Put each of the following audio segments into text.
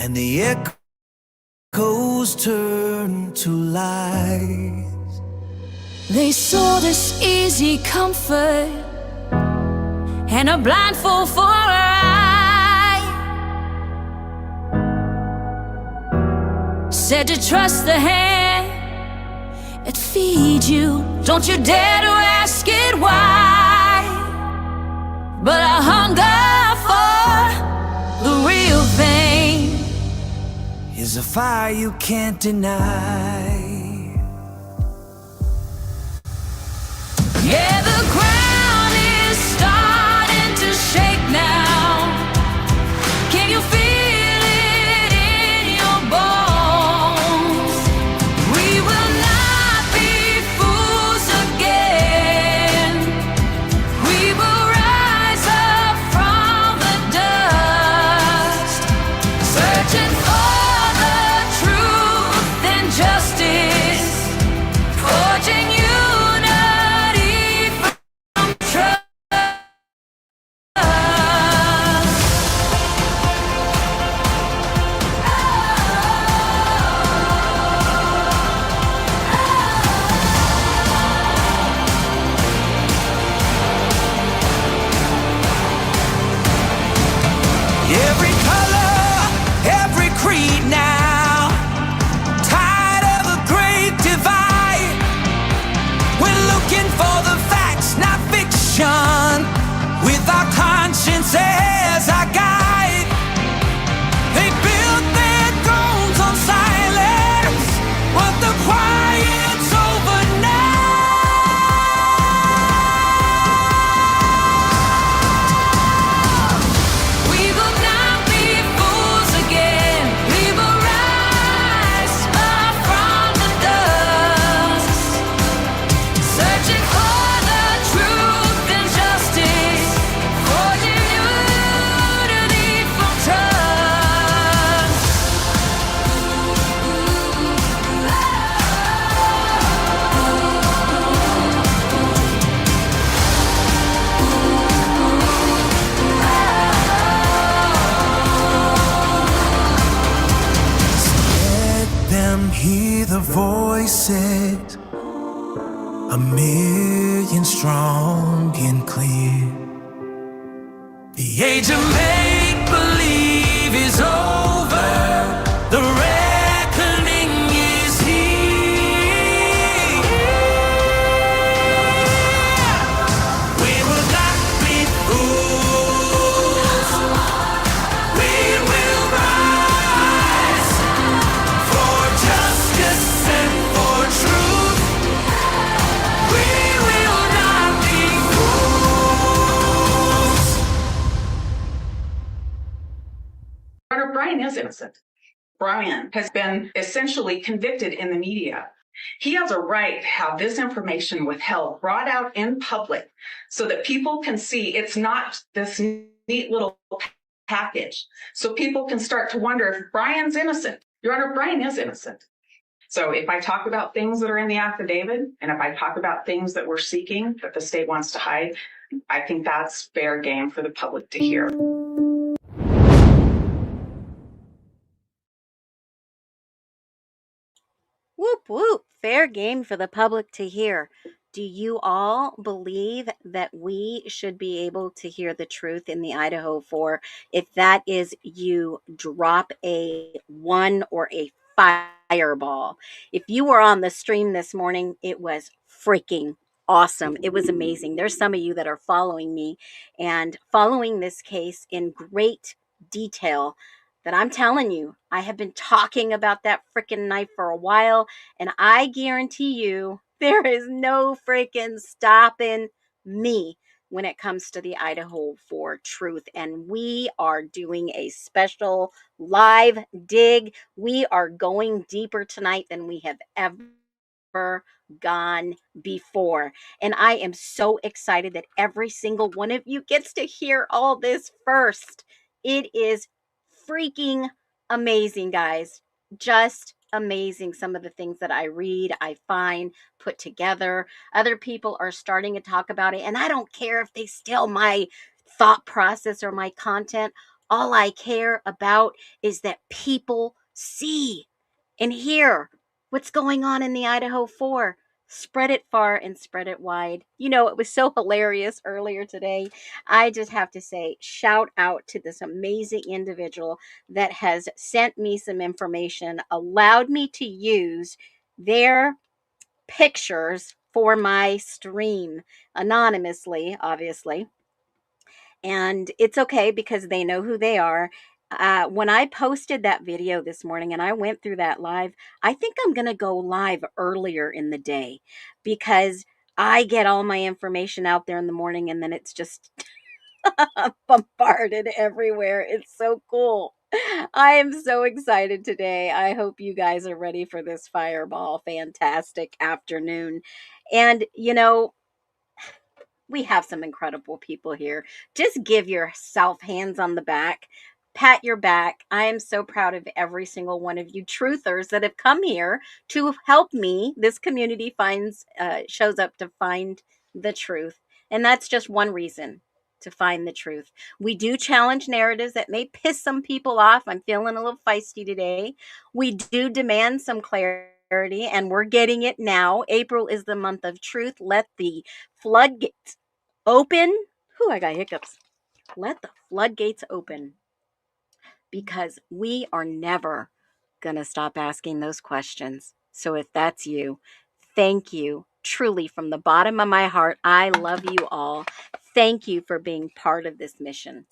and the echoes turn to lies. They saw this easy comfort and a blindfold for her eye. Said to trust the hand it feeds you. Don't you dare to ask it why. But I hunger for the real thing Is a fire you can't deny. Yeah, the ground is starting to shake now. Can you feel it in your bones? We will not be fools again. We will rise up from the dust, searching for the truth and justice, forging unity from trust. Every color, every creed now, tired of a great divide. We're looking for the facts, not fiction, with our conscience as our guide. They built their thrones on silence, but the quiet's over now. We will not be fools again. We will rise up from the dust, searching for the truth and justice, forging unity from trust. Let them hear the voices, a million strong and clear. The age of make-believe is over. The reckoning is here. We will not be fools. We will rise for justice and for truth. We will not be fools. Brian is innocent. Brian has been essentially convicted in the media. He has a right to have this information withheld, brought out in public, so that people can see it's not this neat little package. So people can start to wonder if Brian's innocent. Your Honor, Brian is innocent. So if I talk about things that are in the affidavit, and if I talk about things that we're seeking that the state wants to hide, I think that's fair game for the public to hear. Whoop, whoop. Fair game for the public to hear. Do you all believe that we should be able to hear the truth in the Idaho 4? If that is you, drop a 1 or a fireball. If you were on the stream this morning, it was freaking awesome. It was amazing. There's some of you that are following me and following this case in great detail that I'm telling you, I have been talking about that freaking knife for a while, and I guarantee you there is no freaking stopping me when it comes to the Idaho 4 truth. And we are doing a special live dig. We are going deeper tonight than we have ever gone before. And I am so excited that every single one of you gets to hear all this first. It is freaking amazing, guys. Just amazing. Some of the things that I read, I find, put together. Other people are starting to talk about it, and I don't care if they steal my thought process or my content. All I care about is that people see and hear what's going on in the Idaho 4. Spread it far and spread it wide. You know, it was so hilarious earlier today. I just have to say, shout out to this amazing individual that has sent me some information, allowed me to use their pictures for my stream anonymously, obviously. And it's okay because they know who they are. When I posted that video this morning and I went through that live, I think I'm going to go live earlier in the day because I get all my information out there in the morning and then it's just bombarded everywhere. It's so cool. I am so excited today. I hope you guys are ready for this fireball. Fantastic afternoon. And, you know, we have some incredible people here. Just give yourself hands on the back, pat your back. I am so proud of every single one of you truthers that have come here to help me. This community shows up to find the truth, and that's just one reason to find the truth. We do challenge narratives that may piss some people off. I'm feeling a little feisty today. We do demand some clarity, and we're getting it now. April is the month of truth. Let the floodgates open. Whew, I got hiccups. Let the floodgates open because we are never going to stop asking those questions. So if that's you, thank you. Truly, from the bottom of my heart, I love you all. Thank you for being part of this mission.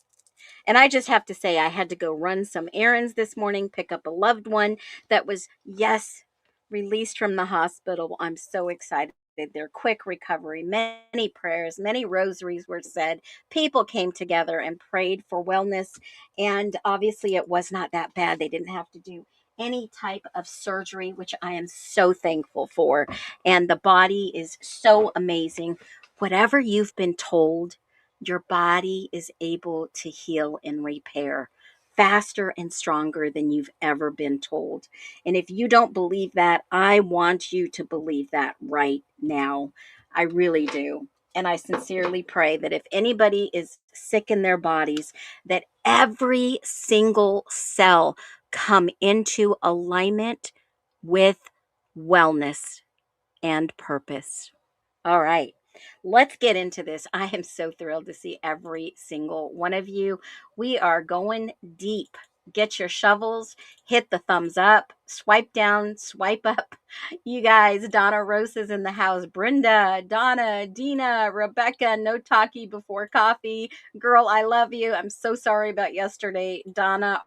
And I just have to say, I had to go run some errands this morning, pick up a loved one that was, yes, released from the hospital. I'm so excited. Their quick recovery, many prayers, many rosaries were said. People came together and prayed for wellness. And obviously, it was not that bad. They didn't have to do any type of surgery, which I am so thankful for. And the body is so amazing. Whatever you've been told, your body is able to heal and repair faster and stronger than you've ever been told. And if you don't believe that, I want you to believe that right now. I really do. And I sincerely pray that if anybody is sick in their bodies, that every single cell come into alignment with wellness and purpose. All right, let's get into this. I am so thrilled to see every single one of you. We are going deep. Get your shovels, hit the thumbs up, swipe down, swipe up. You guys, Donna Rose is in the house. Brenda, Donna, Dina, Rebecca, no talkie before coffee. Girl, I love you. I'm so sorry about yesterday. Donna,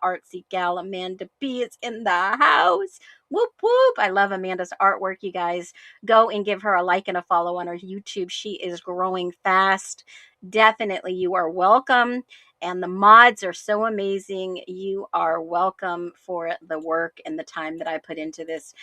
artsy gal Amanda B is in the house. Whoop whoop. I love Amanda's artwork, you guys. Go and give her a like and a follow on her YouTube. She is growing fast. Definitely, you are welcome. And the mods are so amazing. You are welcome for the work and the time that I put into this.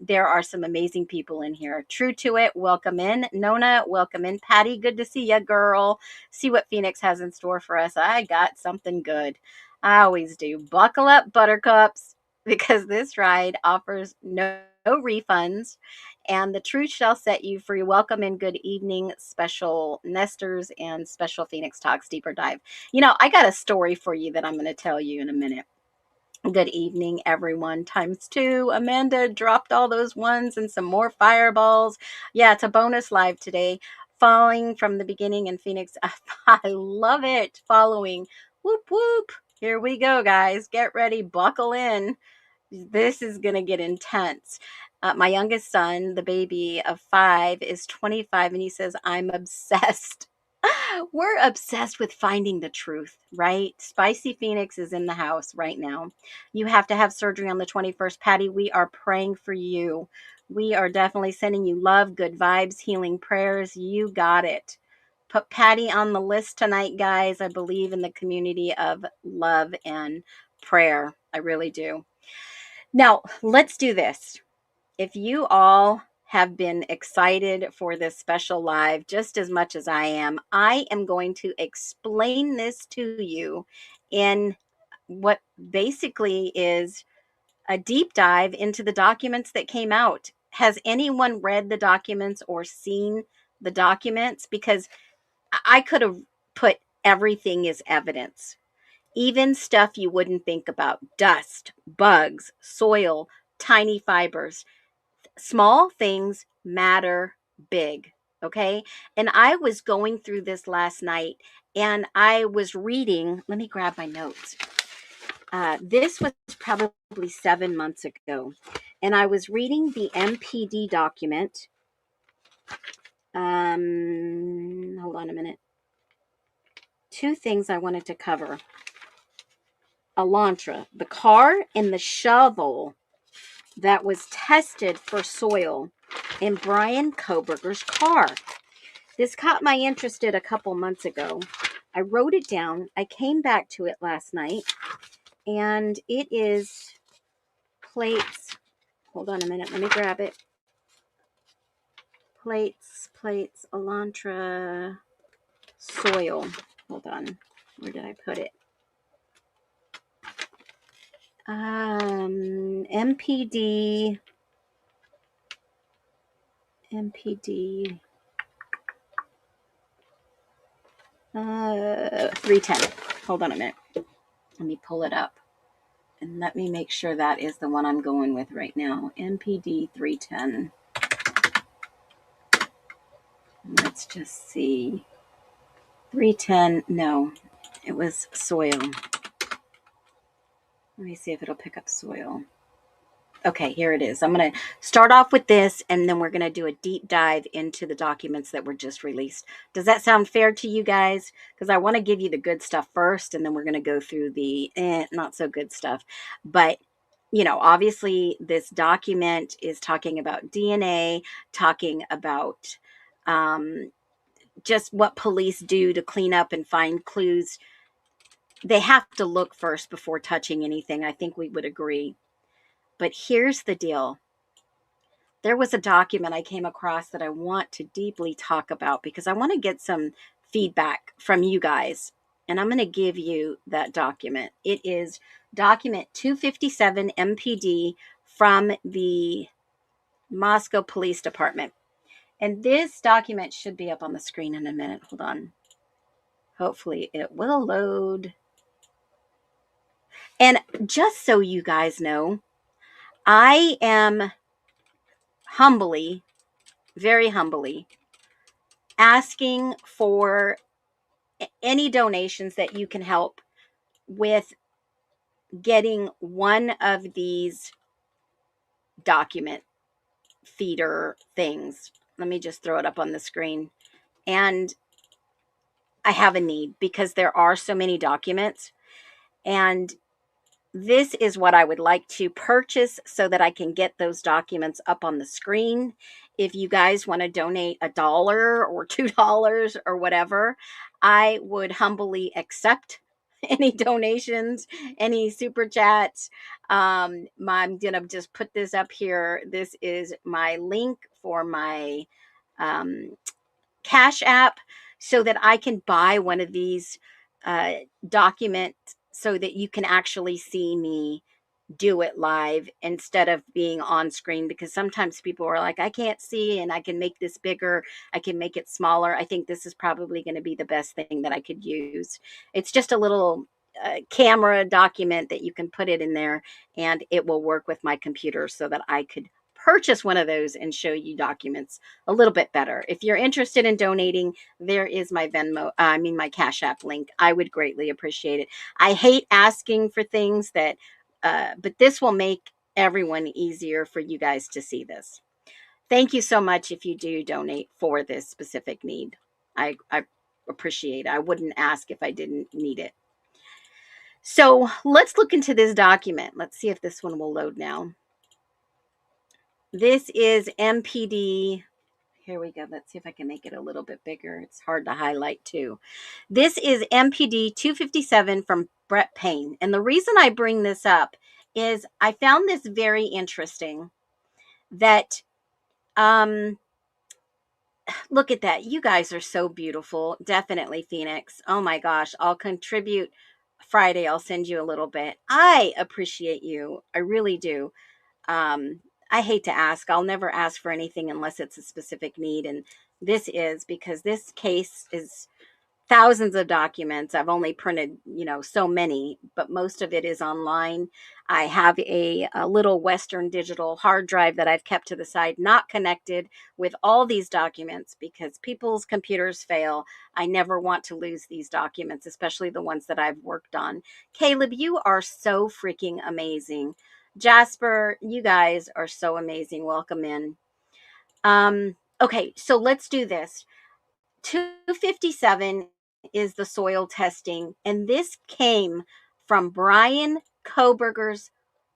There are some amazing people in here. True to it. Welcome in. Nona, welcome in. Patty, good to see ya, girl. See what Phoenix has in store for us. I got something good. I always do. Buckle up, buttercups, because this ride offers no refunds, and the truth shall set you free. Welcome and good evening, special nesters and special Phoenix Talks Deeper Dive. You know, I got a story for you that I'm going to tell you in a minute. Good evening, everyone. Times two. Amanda dropped all those ones and some more fireballs. Yeah, it's a bonus live today. Falling from the beginning in Phoenix. I love it. Following. Whoop, whoop. Here we go, guys. Get ready. Buckle in. This is going to get intense. My youngest son, the baby of 5, is 25, and he says, I'm obsessed. We're obsessed with finding the truth, right? Spicy Phoenix is in the house right now. You have to have surgery on the 21st. Patty, we are praying for you. We are definitely sending you love, good vibes, healing prayers. You got it. Put Patty on the list tonight, guys. I believe in the community of love and prayer. I really do. Now, let's do this. If you all have been excited for this special live just as much as I am going to explain this to you in what basically is a deep dive into the documents that came out. Has anyone read the documents or seen the documents? Because I could have put everything as evidence. even stuff you wouldn't think about: dust, bugs, soil, tiny fibers. Small things matter big. Okay. And I was going through this last night and I was reading, let me grab my notes. This was probably 7 months ago. And I was reading the MPD document. Hold on a minute. Two things I wanted to cover. Elantra, the car and the shovel that was tested for soil in Brian Koberger's car. This caught my interest a couple months ago. I wrote it down. I came back to it last night, and it is plates. Hold on a minute. Let me grab it. Plates, Elantra, soil. Hold on. Where did I put it? MPD 310. Hold on a minute. Let me pull it up and let me make sure that is the one I'm going with right now. MPD 310. Let's just see. 310. No, it was soil. Let me see if it'll pick up soil. Okay, here it is. I'm going to start off with this, and then we're going to do a deep dive into the documents that were just released. Does that sound fair to you guys? Because I want to give you the good stuff first, and then we're going to go through the not so good stuff. But, you know, obviously this document is talking about DNA, talking about just what police do to clean up and find clues. They have to look first before touching anything. I think we would agree. But here's the deal. There was a document I came across that I want to deeply talk about because I want to get some feedback from you guys. And I'm going to give you that document. It is document 257 MPD from the Moscow Police Department. And this document should be up on the screen in a minute. Hold on. Hopefully it will load. And just so you guys know, I am humbly, very humbly, asking for any donations that you can help with getting one of these document feeder things. Let me just throw it up on the screen. And I have a need because there are so many documents, and this is what I would like to purchase so that I can get those documents up on the screen. If you guys want to donate $1 or $2 or whatever, I would humbly accept any donations, any super chats. I'm going to just put this up here. This is my link for my Cash App so that I can buy one of these documents so that you can actually see me do it live instead of being on screen, because sometimes people are like, I can't see and I can make this bigger, I can make it smaller. I think this is probably going to be the best thing that I could use. It's just a little camera document that you can put it in there and it will work with my computer so that I could purchase one of those and show you documents a little bit better. If you're interested in donating, there is my my Cash App link. I would greatly appreciate it. I hate asking for things that but this will make everyone easier for you guys to see this. Thank you so much if you do donate for this specific need. I appreciate it. I wouldn't ask if I didn't need it. So let's look into this document. Let's see if this one will load now. This is MPD. Here we go. Let's see if I can make it a little bit bigger. It's hard to highlight too. This is MPD 257 from Brett Payne. And the reason I bring this up is I found this very interesting that, look at that. You guys are so beautiful. Definitely Phoenix. Oh my gosh. I'll contribute Friday. I'll send you a little bit. I appreciate you. I really do. I hate to ask. I'll never ask for anything unless it's a specific need. And this is because this case is thousands of documents. I've only printed, so many, but most of it is online. I have a little Western Digital hard drive that I've kept to the side, not connected with all these documents because people's computers fail. I never want to lose these documents, especially the ones that I've worked on. Caleb, you are so freaking amazing. Jasper, you guys are so amazing. Welcome in. Okay, so let's do this. 257 is the soil testing, and this came from Brian Koberger's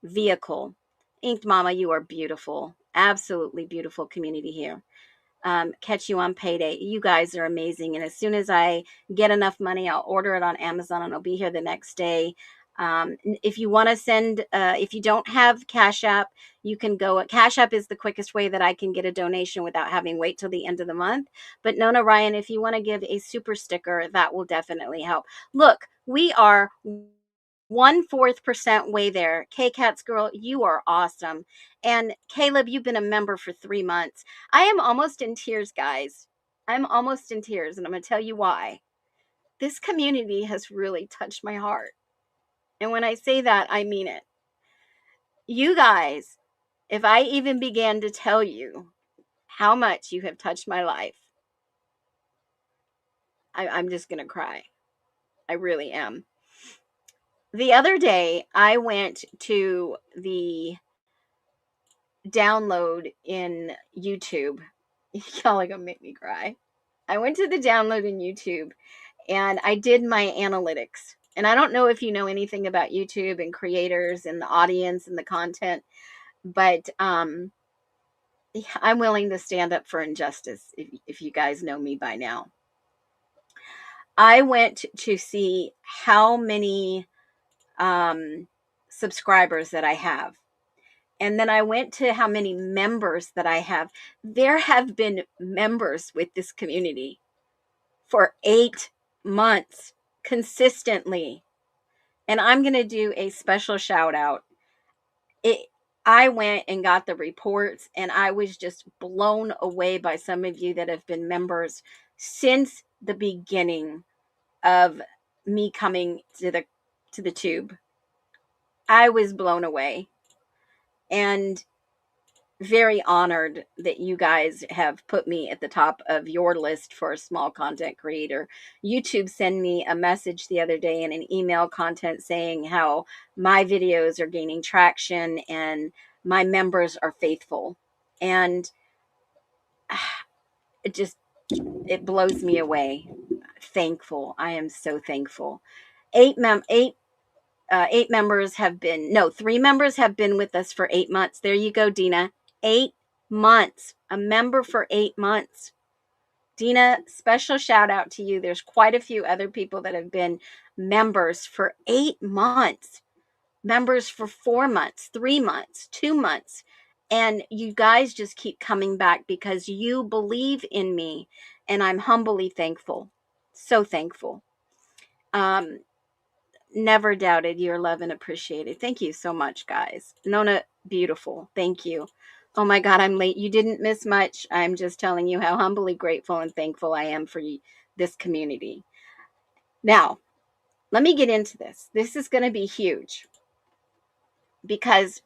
vehicle. Inked Mama, you are beautiful. Absolutely beautiful community here. Catch you on payday. You guys are amazing. And as soon as I get enough money, I'll order it on Amazon and I'll be here the next day. If you want to send, if you don't have Cash App, you can go. Cash App is the quickest way that I can get a donation without having wait till the end of the month. But Nona Ryan, if you want to give a super sticker, that will definitely help. Look, we are 1/4% way there. K-Cats girl, you are awesome. And Caleb, you've been a member for 3 months. I am almost in tears, guys. I'm almost in tears, and I'm going to tell you why. This community has really touched my heart. And when I say that, I mean it. You guys, if I even began to tell you how much you have touched my life, I'm just going to cry. I really am. The other day, I went to the download in YouTube. Y'all are going to make me cry. I went to the download in YouTube and I did my analytics. And I don't know if you know anything about YouTube and creators and the audience and the content, but I'm willing to stand up for injustice if you guys know me by now. I went to see how many subscribers that I have. And then I went to how many members that I have. There have been members with this community for 8 months consistently. And I'm going to do a special shout out. I went and got the reports and I was just blown away by some of you that have been members since the beginning of me coming to the tube. I was blown away and very honored that you guys have put me at the top of your list for a small content creator. YouTube sent me a message the other day in an email content saying how my videos are gaining traction and my members are faithful. And it blows me away. Thankful. I am so thankful. 8 members have been, no, 3 members have been with us for 8 months. There you go, Dina. 8 months. A member for 8 months. Dina, special shout out to you. There's quite a few other people that have been members for 8 months. Members for 4 months, 3 months, 2 months. And you guys just keep coming back because you believe in me. And I'm humbly thankful. So thankful. Never doubted your love and appreciated. Thank you so much, guys. Nona, beautiful. Thank you. Oh my God, I'm late. You didn't miss much. I'm just telling you how humbly grateful and thankful I am for this community. Now, let me get into this. This is going to be huge because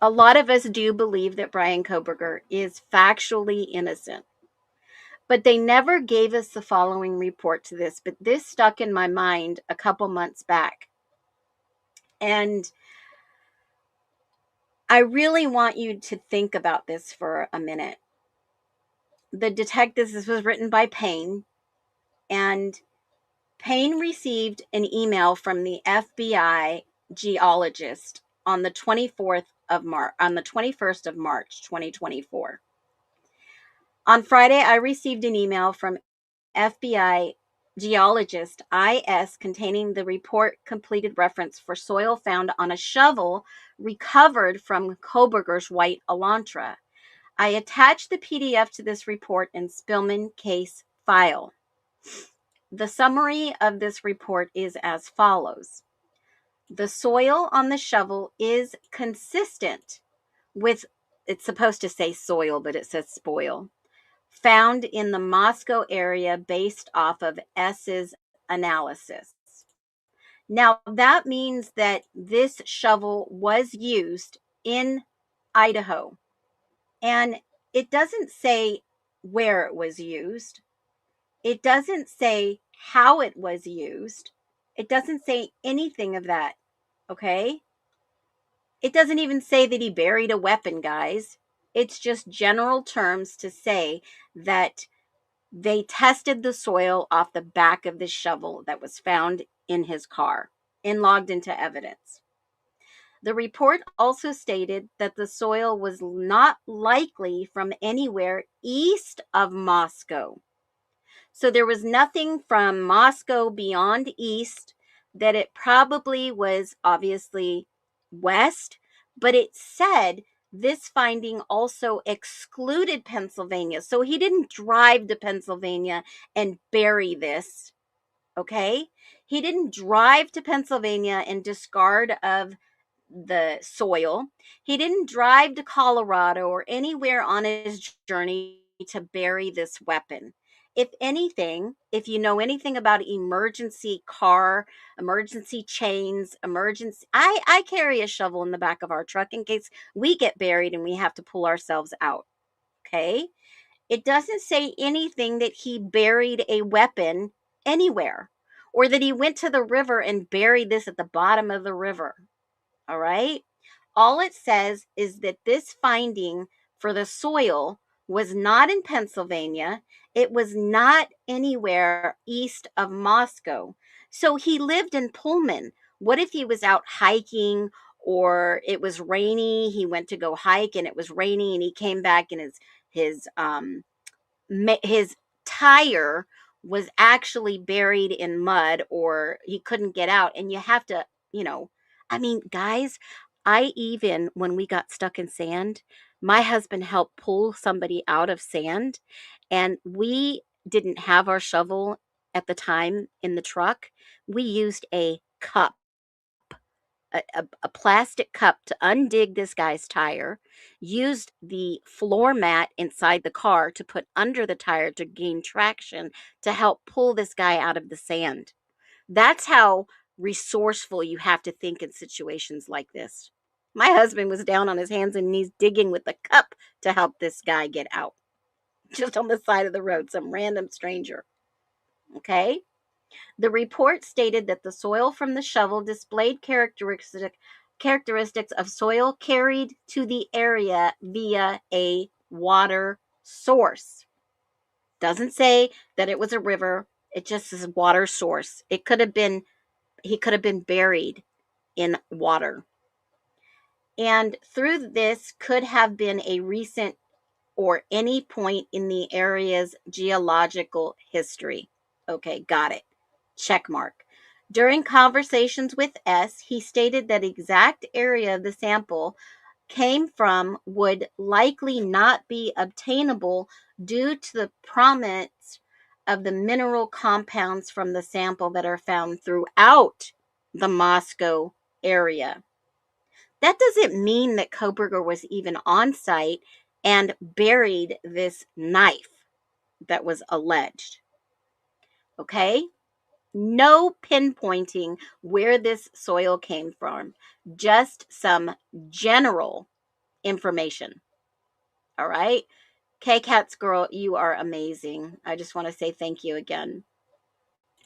a lot of us do believe that Brian Koberger is factually innocent. But they never gave us the following report to this. But this stuck in my mind a couple months back. And I really want you to think about this for a minute. The detectives, this was written by Payne, and Payne received an email from the FBI geologist on the 21st of March, 2024. On Friday, I received an email from FBI geologist IS containing the report completed reference for soil found on a shovel recovered from Koberger's white Elantra. I attached the PDF to this report in Spillman case file. The summary of this report is as follows. The soil on the shovel is consistent with, it's supposed to say soil, but it says spoil, found in the Moscow area based off of S's analysis. Now, that means that this shovel was used in Idaho, and it doesn't say where it was used. It doesn't say how it was used. It doesn't say anything of that, okay? It doesn't even say that he buried a weapon, guys. It's just general terms to say that they tested the soil off the back of the shovel that was found in his car and logged into evidence. The report also stated that the soil was not likely from anywhere east of Moscow. So there was nothing from Moscow beyond east, that it probably was obviously west, but it said this finding also excluded Pennsylvania. So he didn't drive to Pennsylvania and bury this, okay? He didn't drive to Pennsylvania and discard of the soil. He didn't drive to Colorado or anywhere on his journey to bury this weapon. If anything, if you know anything about emergency car, emergency chains, I carry a shovel in the back of our truck in case we get buried and we have to pull ourselves out. Okay? It doesn't say anything that he buried a weapon anywhere or that he went to the river and buried this at the bottom of the river. All right. All it says is that this finding for the soil was not in Pennsylvania. It was not anywhere east of Moscow. So he lived in Pullman. What if he was out hiking or it was rainy? He went to go hike and it was rainy and he came back and his tire was actually buried in mud or he couldn't get out, and you have to, I mean, guys, when we got stuck in sand, my husband helped pull somebody out of sand, and we didn't have our shovel at the time in the truck. We used a cup, a plastic cup to undig this guy's tire, used the floor mat inside the car to put under the tire to gain traction to help pull this guy out of the sand. That's how resourceful you have to think in situations like this. My husband was down on his hands and knees digging with the cup to help this guy get out, just on the side of the road, some random stranger. Okay? The report stated that the soil from the shovel displayed characteristics of soil carried to the area via a water source. Doesn't say that it was a river. It just says water source. He could have been buried in water. And through this could have been a recent or any point in the area's geological history. Okay, got it. Check mark. During conversations with S, he stated that exact area of the sample came from would likely not be obtainable due to the prominence of the mineral compounds from the sample that are found throughout the Moscow area. That doesn't mean that Koberger was even on site and buried this knife that was alleged. Okay? No pinpointing where this soil came from, just some general information. All right? K-Cats girl, you are amazing. I just want to say thank you again.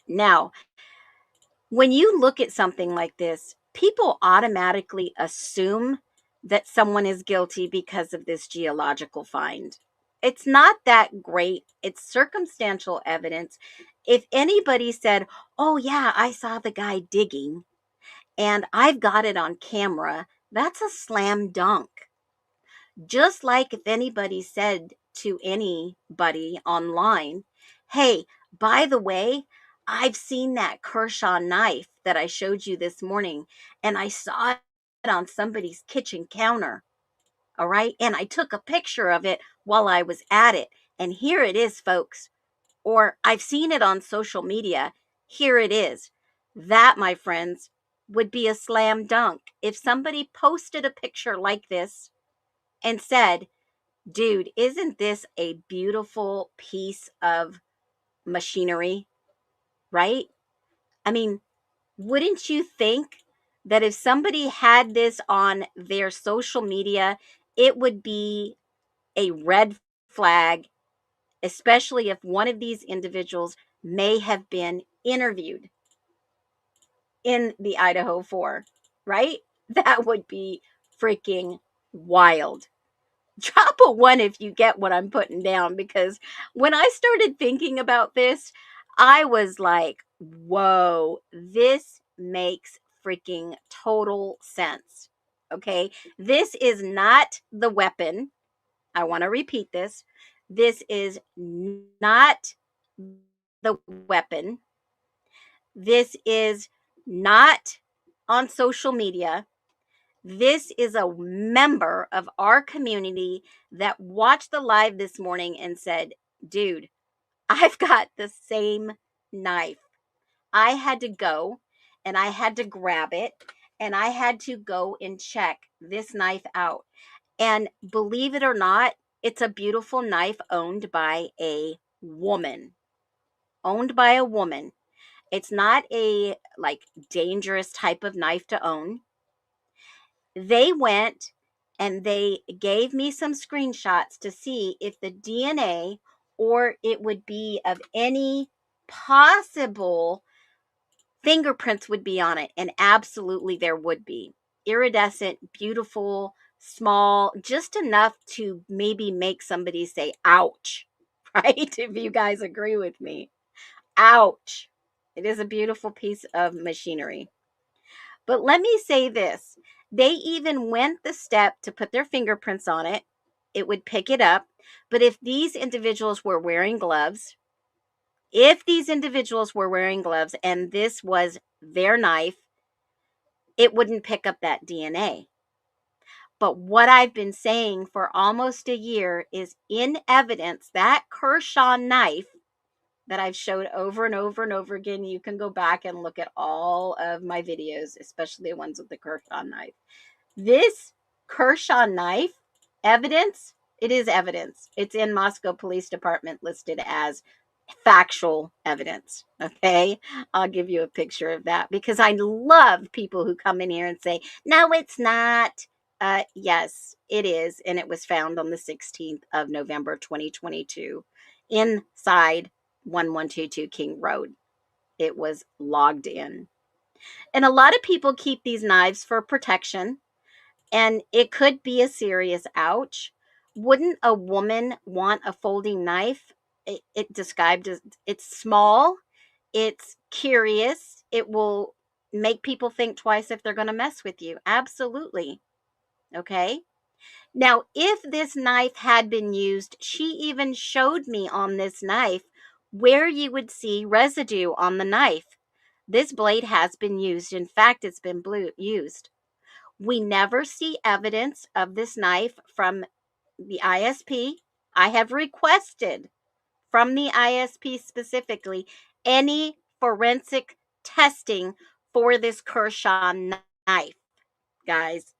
Now, when you look at something like this, people automatically assume that someone is guilty because of this geological find. It's not that great. It's circumstantial evidence. If anybody said, "Oh, yeah, I saw the guy digging and I've got it on camera," that's a slam dunk. Just like if anybody said to anybody online, "Hey, by the way, I've seen that Kershaw knife that I showed you this morning, and I saw it on somebody's kitchen counter. All right. And I took a picture of it while I was at it. And here it is, folks." Or "I've seen it on social media. Here it is." That, my friends, would be a slam dunk. If somebody posted a picture like this and said, Dude, isn't this a beautiful piece of machinery, right? I mean, wouldn't you think that if somebody had this on their social media, it would be a red flag, especially if one of these individuals may have been interviewed in the Idaho 4, right? That would be freaking wild. Drop a one if you get what I'm putting down, because when I started thinking about this, I was like, whoa, this makes freaking total sense. Okay. This is not the weapon. I want to repeat this. This is not the weapon. This is not on social media. This is a member of our community that watched the live this morning and said, dude, I've got the same knife. I had to go and I had to grab it and I had to go and check this knife out. And believe it or not, it's a beautiful knife owned by a woman. Owned by a woman. It's not a like dangerous type of knife to own. They went and they gave me some screenshots to see if the DNA or it would be of any possible fingerprints would be on it. And absolutely there would be. Iridescent, beautiful, small, just enough to maybe make somebody say, ouch, right? If you guys agree with me. Ouch. It is a beautiful piece of machinery. But let me say this. They even went the step to put their fingerprints on it. It would pick it up. But if these individuals were wearing gloves, and this was their knife, it wouldn't pick up that DNA. But what I've been saying for almost a year is in evidence that Kershaw knife that I've showed over and over and over again. You can go back and look at all of my videos, especially the ones with the Kershaw knife. This Kershaw knife evidence, it is evidence. It's in Moscow Police Department listed as factual evidence. Okay. I'll give you a picture of that because I love people who come in here and say, no, it's not. Yes, it is. And it was found on the 16th of November, 2022 inside 1122 King Road. It was logged in. And a lot of people keep these knives for protection, and it could be a serious ouch. Wouldn't a woman want a folding knife? It described as it's small, it's curious, it will make people think twice if they're going to mess with you. Absolutely. Okay. Now, if this knife had been used, she even showed me on this knife where you would see residue on the knife. This blade has been used. In fact, it's been used. We never see evidence of this knife from the ISP. I have requested from the ISP specifically any forensic testing for this Kershaw knife, guys.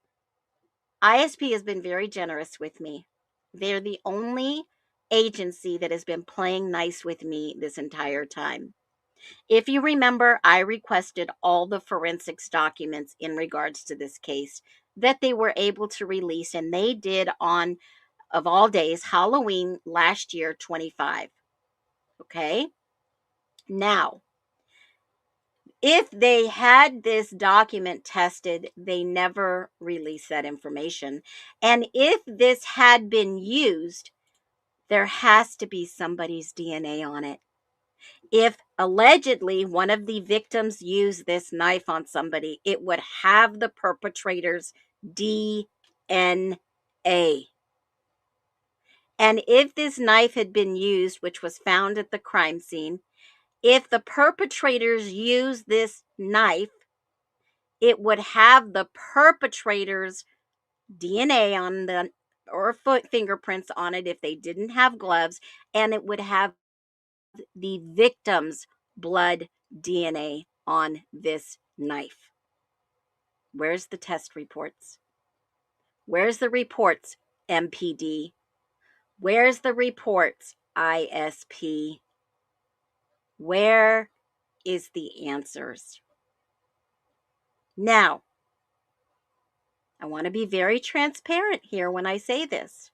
ISP has been very generous with me. They're the only agency that has been playing nice with me this entire time. If you remember, I requested all the forensics documents in regards to this case that they were able to release, and they did on, of all days, Halloween last year, 25. Okay? Now, if they had this document tested, they never released that information. And if this had been used, there has to be somebody's DNA on it. If allegedly one of the victims used this knife on somebody, it would have the perpetrator's DNA. And if this knife had been used, which was found at the crime scene, if the perpetrators used this knife, it would have the perpetrator's DNA on the or fingerprints on it if they didn't have gloves, and it would have the victim's blood DNA on this knife. Where's the test reports? Where's the reports, MPD? Where's the reports, ISP? Where is the answers? Now, I want to be very transparent here when I say this.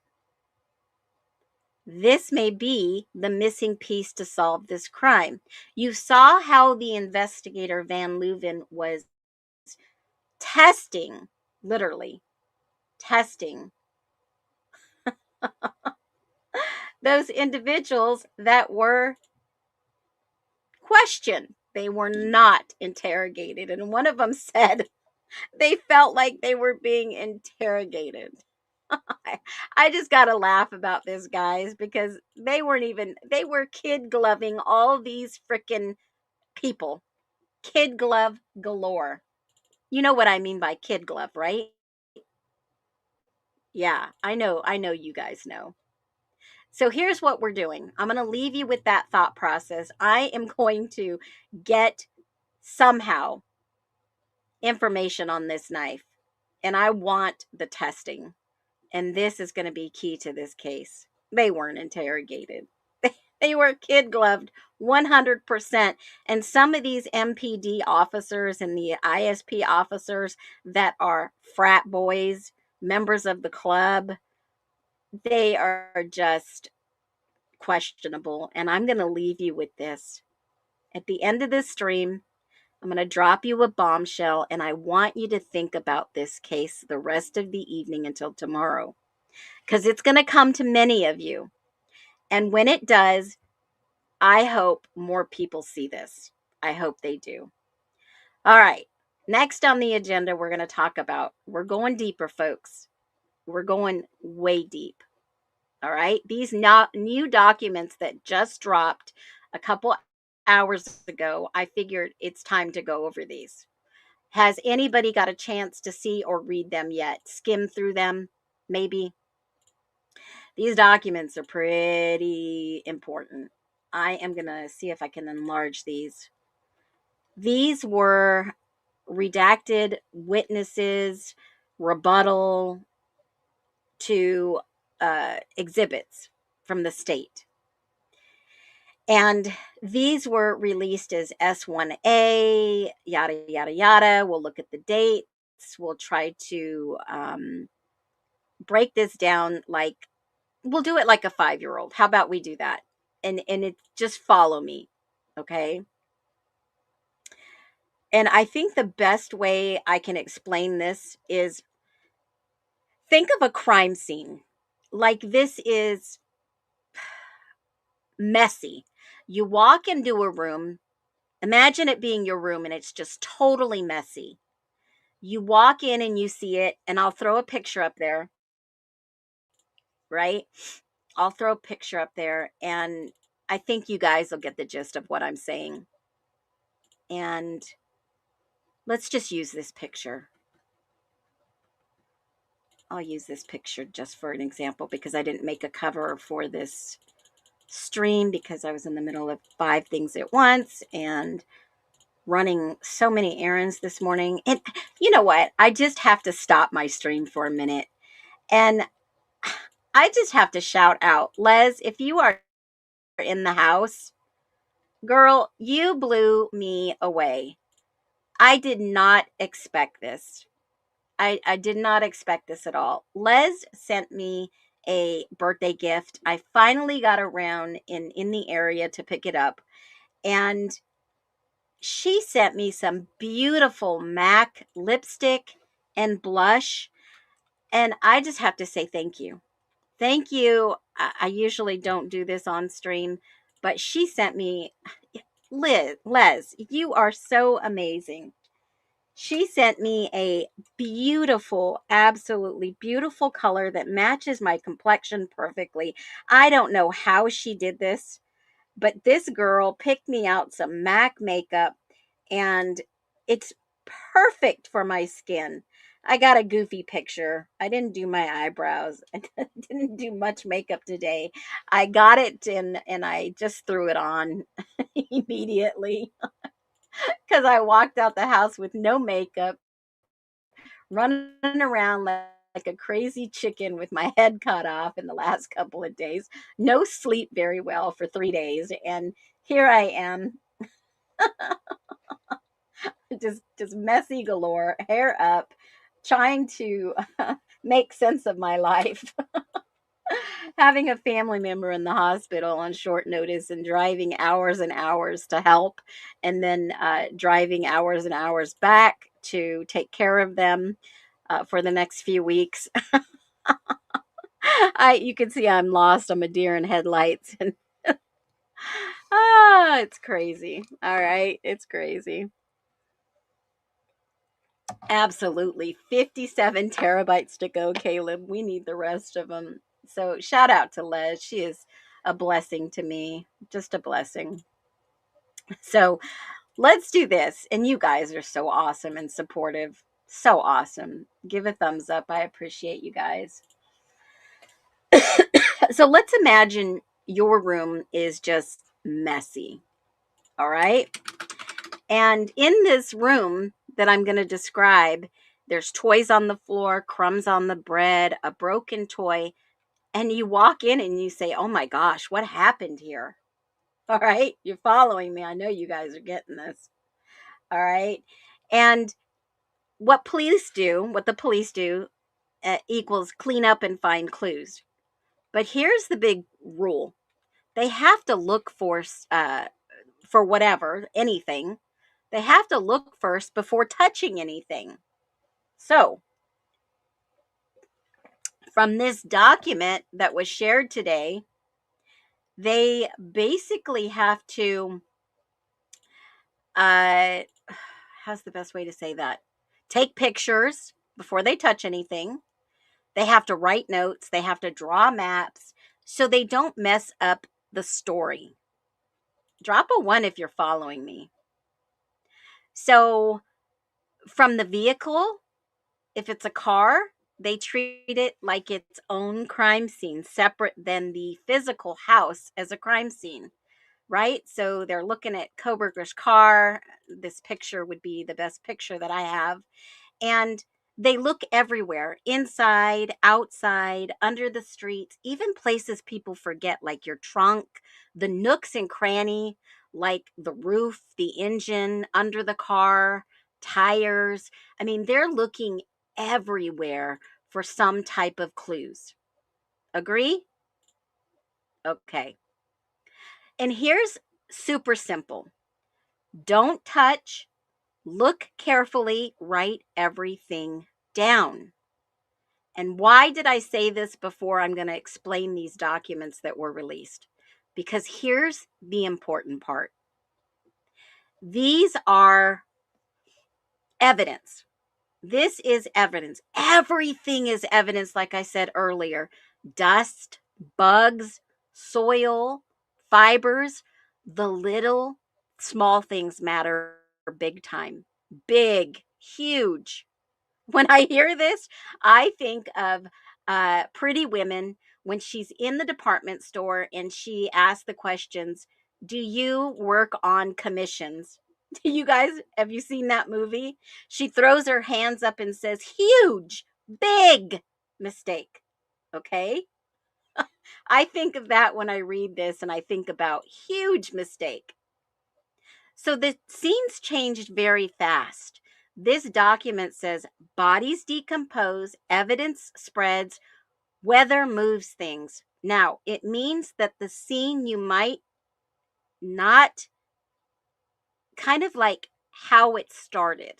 This may be the missing piece to solve this crime. You saw how the investigator Van Leuven was testing, literally testing those individuals that were questioned. They were not interrogated. And one of them said they felt like they were being interrogated. I just got to laugh about this, guys, because they were kid gloving all these freaking people. Kid glove galore. You know what I mean by kid glove, right? Yeah, I know you guys know. So here's what we're doing. I'm going to leave you with that thought process. I am going to get somehow information on this knife, and I want the testing. And this is going to be key to this case. They weren't interrogated. They were kid gloved 100%. And some of these MPD officers and the ISP officers that are frat boys, members of the club, they are just questionable. And I'm going to leave you with this. At the end of this stream, I'm going to drop you a bombshell, and I want you to think about this case the rest of the evening until tomorrow, because it's going to come to many of you. And when it does, I hope more people see this. I hope they do. All right. Next on the agenda, we're going to talk about, we're going deeper, folks. We're going way deep. All right. These new documents that just dropped a couple hours ago, I figured it's time to go over these. Has anybody got a chance to see or read them yet? Skim through them, maybe? These documents are pretty important. I am going to see if I can enlarge these. These were redacted witnesses, rebuttal to exhibits from the state. And these were released as S1A, yada, yada, yada. We'll look at the dates. We'll try to break this down like, we'll do it like a 5-year-old. How about we do that? And it just follow me, okay? And I think the best way I can explain this is, think of a crime scene. Like, this is messy. You walk into a room, imagine it being your room, and it's just totally messy. You walk in and you see it, and I'll throw a picture up there, right? I'll throw a picture up there, and I think you guys will get the gist of what I'm saying. And let's just use this picture. I'll use this picture just for an example, because I didn't make a cover for this stream because I was in the middle of 5 things at once and running so many errands this morning. And you know what? I just have to stop my stream for a minute. And I just have to shout out, Les, if you are in the house, girl, you blew me away. I did not expect this. I did not expect this at all. Les sent me a birthday gift. I finally got around in the area to pick it up. And she sent me some beautiful MAC lipstick and blush. And I just have to say thank you. Thank you. I usually don't do this on stream, but she sent me, Les, you are so amazing. She sent me a beautiful, absolutely beautiful color that matches my complexion perfectly. I don't know how she did this, but this girl picked me out some MAC makeup, and it's perfect for my skin. I got a goofy picture. I didn't do my eyebrows. I didn't do much makeup today. I got it and I just threw it on immediately because I walked out the house with no makeup, running around like like a crazy chicken with my head cut off in the last couple of days. No sleep very well for 3 days. And here I am, just messy galore, hair up, trying to make sense of my life. Having a family member in the hospital on short notice and driving hours and hours to help, and then driving hours and hours back to take care of them for the next few weeks. You can see I'm lost. I'm a deer in headlights, and it's crazy. All right, it's crazy. Absolutely, 57 terabytes to go, Caleb. We need the rest of them. So shout out to Les. She is a blessing to me, just a blessing. So let's do this. And you guys are so awesome and supportive. So awesome. Give a thumbs up. I appreciate you guys. So let's imagine your room is just messy. All right. And in this room that I'm going to describe, there's toys on the floor, crumbs on the bread, a broken toy. And you walk in and you say, oh my gosh, what happened here? All right. You're following me. I know you guys are getting this. All right. And what the police do equals clean up and find clues. But here's the big rule. They have to look for whatever, anything. They have to look first before touching anything. So, from this document that was shared today, they basically have to, how's the best way to say that? Take pictures before they touch anything. They have to write notes. They have to draw maps so they don't mess up the story. Drop a 1 if you're following me. So, from the vehicle, if it's a car, they treat it like its own crime scene, separate than the physical house as a crime scene, right? So they're looking at Koberger's car. This picture would be the best picture that I have. And they look everywhere, inside, outside, under the streets, even places people forget, like your trunk, the nooks and cranny, like the roof, the engine, under the car, tires. I mean, they're looking everywhere for some type of clues. Agree? Okay. And here's super simple. Don't touch, look carefully, write everything down. And why did I say this before? I'm going to explain these documents that were released. Because here's the important part. These are evidence. This is evidence. Everything is evidence, like I said earlier. Dust, bugs, soil, fibers, the little small things matter big time. Big, huge. When I hear this, I think of Pretty Women when she's in the department store and she asks the questions, do you work on commissions? You guys, have you seen that movie? She throws her hands up and says, huge, big mistake. Okay? I think of that when I read this, and I think about huge mistake. So the scenes changed very fast. This document says bodies decompose, evidence spreads, weather moves things. Now, it means that the scene you might not, kind of like how it started.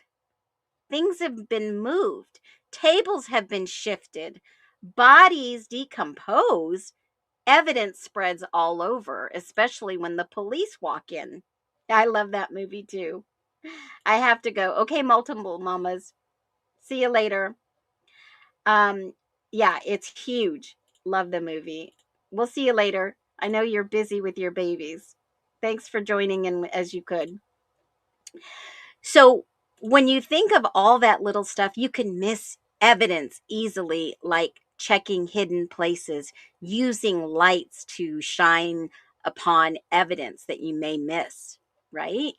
Things have been moved, tables have been shifted, bodies decompose, evidence spreads all over, especially when the police walk in. I love that movie too. I have to go. Okay, multiple mamas. See you later. Yeah, it's huge. Love the movie. We'll see you later. I know you're busy with your babies. Thanks for joining in as you could. So, when you think of all that little stuff, you can miss evidence easily, like checking hidden places, using lights to shine upon evidence that you may miss. right?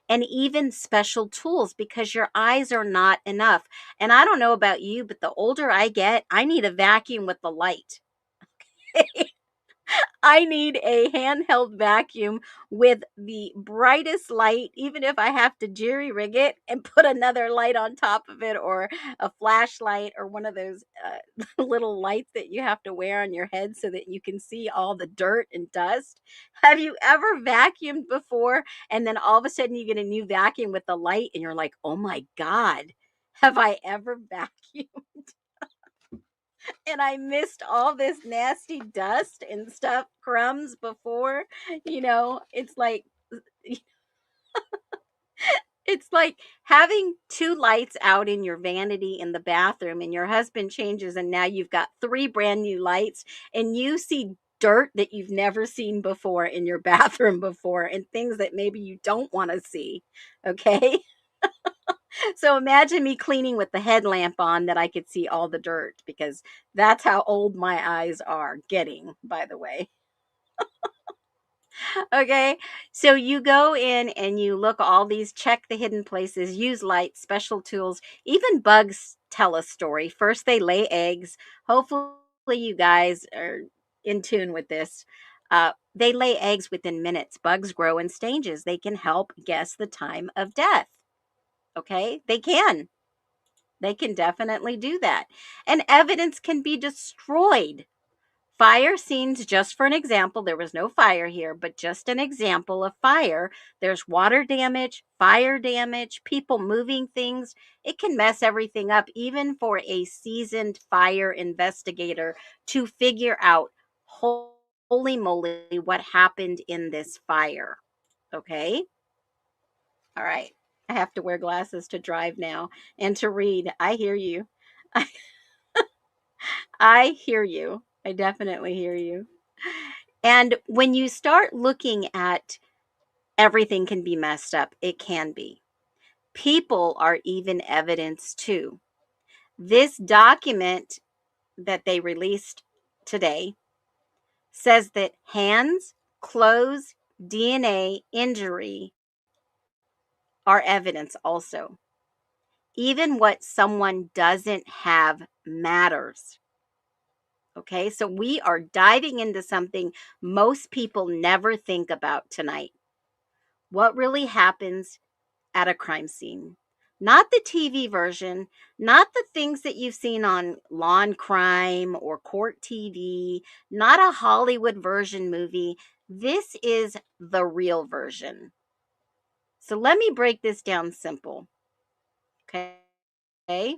And even special tools because your eyes are not enough. And I don't know about you, but the older I get, I need a vacuum with the light. I need a handheld vacuum with the brightest light, even if I have to jerry rig it and put another light on top of it, or a flashlight, or one of those little lights that you have to wear on your head so that you can see all the dirt and dust. Have you ever vacuumed before and then all of a sudden you get a new vacuum with the light and you're like, oh my God, have I ever vacuumed? And I missed all this nasty dust and stuff, crumbs before. It's like having two lights out in your vanity in the bathroom and your husband changes and now you've got three brand new lights and you see dirt that you've never seen before in your bathroom before and things that maybe you don't want to see. Okay? So imagine me cleaning with the headlamp on that I could see all the dirt, because that's how old my eyes are getting, by the way. Okay. So you go in and you look all these, check the hidden places, use light, special tools. Even bugs tell a story. First, they lay eggs. Hopefully, you guys are in tune with this. They lay eggs within minutes. Bugs grow in stages. They can help guess the time of death. Okay. They can. They can definitely do that. And evidence can be destroyed. Fire scenes, just for an example, there was no fire here, but just an example of fire. There's water damage, fire damage, people moving things. It can mess everything up, even for a seasoned fire investigator to figure out, holy moly, what happened in this fire. Okay? All right. I have to wear glasses to drive now and to read. I hear you. I hear you. I definitely hear you. And when you start looking at everything can be messed up, it can be. People are even evidence too. This document that they released today says that hands, clothes, DNA, injury are evidence also. Even what someone doesn't have matters. Okay, so we are diving into something most people never think about tonight. What really happens at a crime scene? Not the TV version, not the things that you've seen on Lawn Crime or Court TV, not a Hollywood version movie. This is the real version. So let me break this down simple. Okay.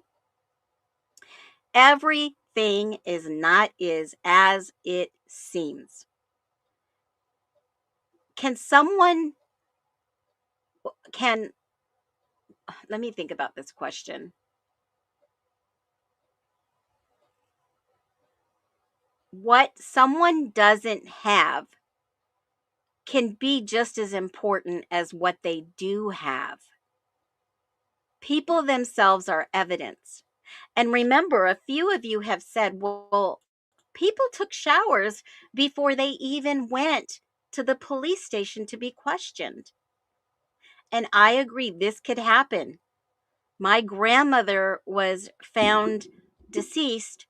Everything is not is as it seems. Can someone can let me think about this question. What someone doesn't have can be just as important as what they do have. People themselves are evidence. And remember, a few of you have said, well, people took showers before they even went to the police station to be questioned. And I agree, this could happen. My grandmother was found deceased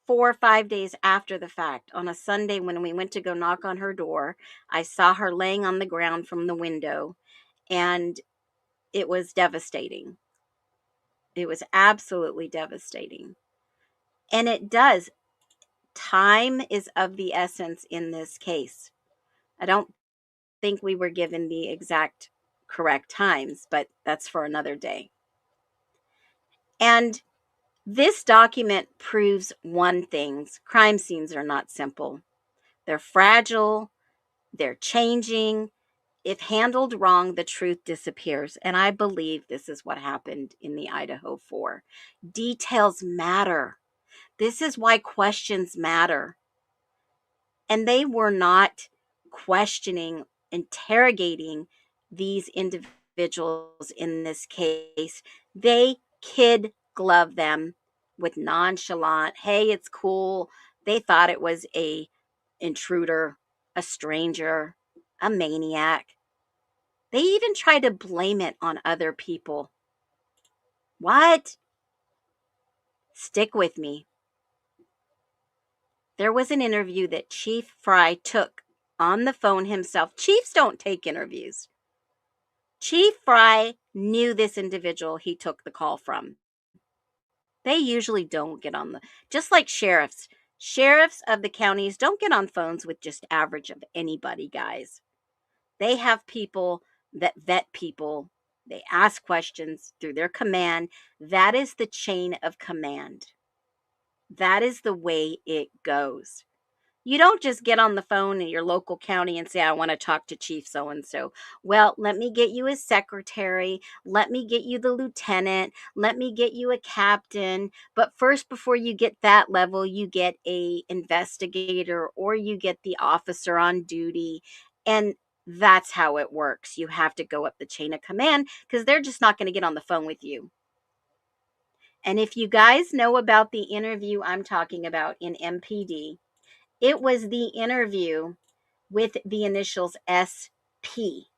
4 or 5 days after the fact. On a Sunday when we went to go knock on her door, I saw her laying on the ground from the window, and it was devastating. It was absolutely devastating. And it does. Time is of the essence in this case. I don't think we were given the exact correct times, but that's for another day. And this document proves one thing: crime scenes are not simple. They're fragile, they're changing. If handled wrong, the truth disappears. And I believe this is what happened in the Idaho 4. Details matter. This is why questions matter. And they were not questioning, interrogating these individuals in this case. They kid glove them with nonchalant, hey, it's cool. They thought it was a intruder, a stranger, a maniac. They even try to blame it on other people. What? Stick with me. There was an interview that Chief Fry took on the phone himself. Chiefs don't take interviews. Chief Fry knew this individual he took the call from. They usually don't get on just like sheriffs. Sheriffs of the counties don't get on phones with just average of anybody, guys. They have people that vet people. They ask questions through their command. That is the chain of command. That is the way it goes. You don't just get on the phone in your local county and say, I want to talk to Chief so-and-so. Well, let me get you a secretary. Let me get you the lieutenant. Let me get you a captain. But first, before you get that level, you get a investigator or you get the officer on duty. And that's how it works. You have to go up the chain of command because they're just not going to get on the phone with you. And if you guys know about the interview I'm talking about in MPD, it was the interview with the initials SP.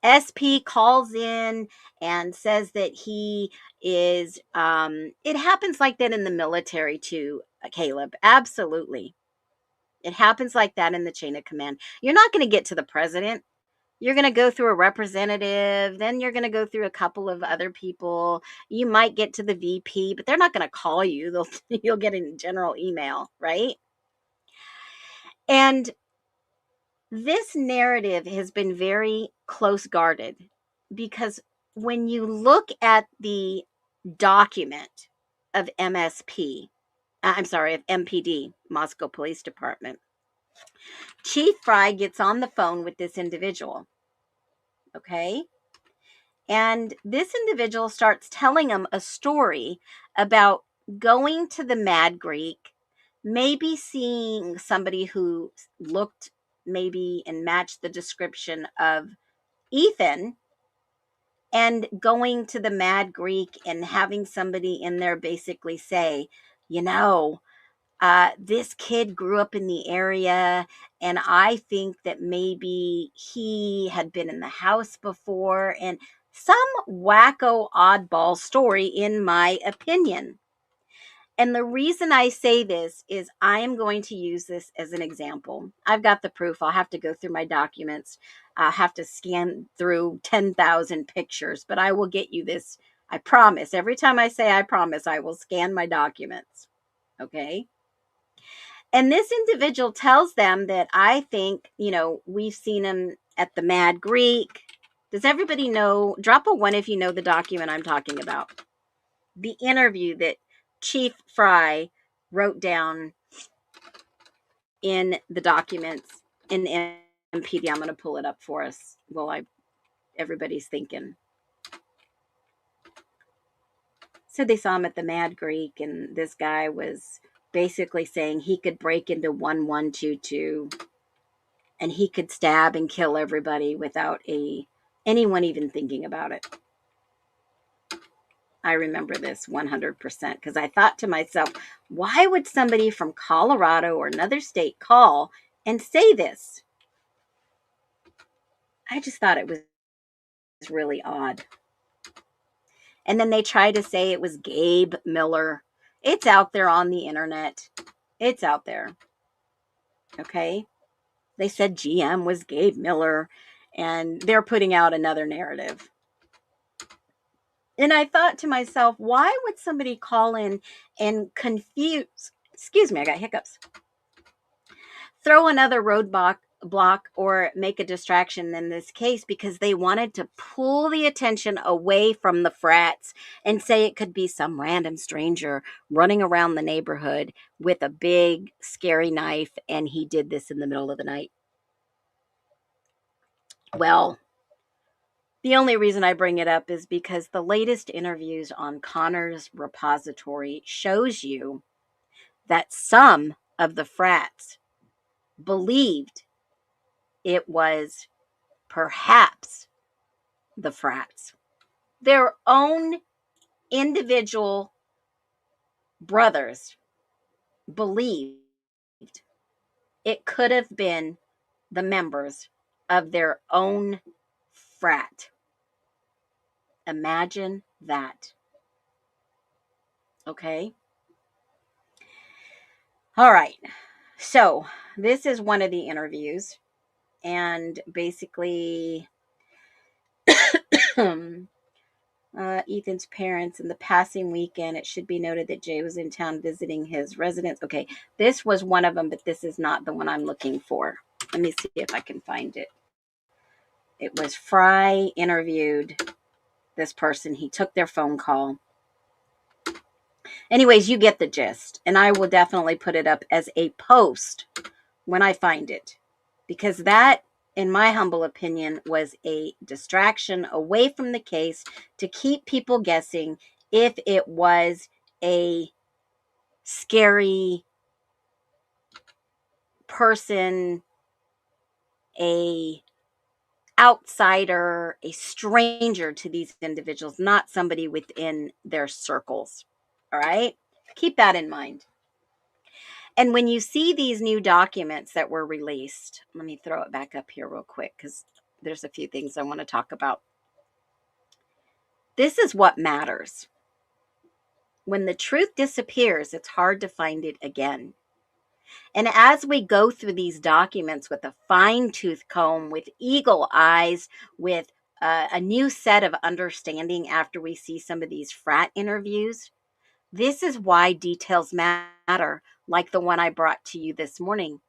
SP calls in and says that he is, it happens like that in the military too, Caleb. Absolutely. It happens like that in the chain of command. You're not going to get to the president. You're going to go through a representative, then you're going to go through a couple of other people. You might get to the VP, but they're not going to call you. You'll get a general email, right? And this narrative has been very close guarded because when you look at the document of of MPD, Moscow Police Department, Chief Fry gets on the phone with this individual, okay? And this individual starts telling him a story about going to the Mad Greek, maybe seeing somebody who looked maybe and matched the description of Ethan, and going to the Mad Greek and having somebody in there basically say, you know, this kid grew up in the area, and I think that maybe he had been in the house before, and some wacko oddball story, in my opinion. And the reason I say this is I am going to use this as an example. I've got the proof. I'll have to go through my documents. I'll have to scan through 10,000 pictures, but I will get you this. I promise. Every time I say I promise, I will scan my documents. Okay? And this individual tells them that I think, we've seen him at the Mad Greek. Does everybody know? Drop a 1 if you know the document I'm talking about. The interview that Chief Fry wrote down in the documents in MPD. I'm going to pull it up for us while everybody's thinking. So they saw him at the Mad Greek, and this guy was basically saying he could break into 1122 and he could stab and kill everybody without anyone even thinking about it. I remember this 100% because I thought to myself, why would somebody from Colorado or another state call and say this? I just thought it was really odd. And then they tried to say it was Gabe Miller. It's out there on the internet. It's out there. Okay? They said GM was Gabe Miller, and they're putting out another narrative. And I thought to myself, why would somebody call in and confuse, excuse me, I got hiccups, throw another roadblock or make a distraction in this case because they wanted to pull the attention away from the frats and say it could be some random stranger running around the neighborhood with a big scary knife and he did this in the middle of the night. Well, the only reason I bring it up is because the latest interviews on Connor's repository shows you that some of the frats believed it was perhaps the frats. Their own individual brothers believed it could have been the members of their own frat. Imagine that. Okay. All right. So this is one of the interviews. And basically, Ethan's parents in the passing weekend. It should be noted that Jay was in town visiting his residence. Okay. This was one of them, but this is not the one I'm looking for. Let me see if I can find it. It was Fry interviewed this person. He took their phone call. Anyways, you get the gist. And I will definitely put it up as a post when I find it. Because that, in my humble opinion, was a distraction away from the case to keep people guessing if it was a scary person, a outsider, a stranger to these individuals, not somebody within their circles. All right? Keep that in mind. And when you see these new documents that were released, let me throw it back up here real quick because there's a few things I want to talk about. This is what matters. When the truth disappears, it's hard to find it again. And as we go through these documents with a fine-tooth comb, with eagle eyes, with a new set of understanding after we see some of these frat interviews, this is why details matter, like the one I brought to you this morning.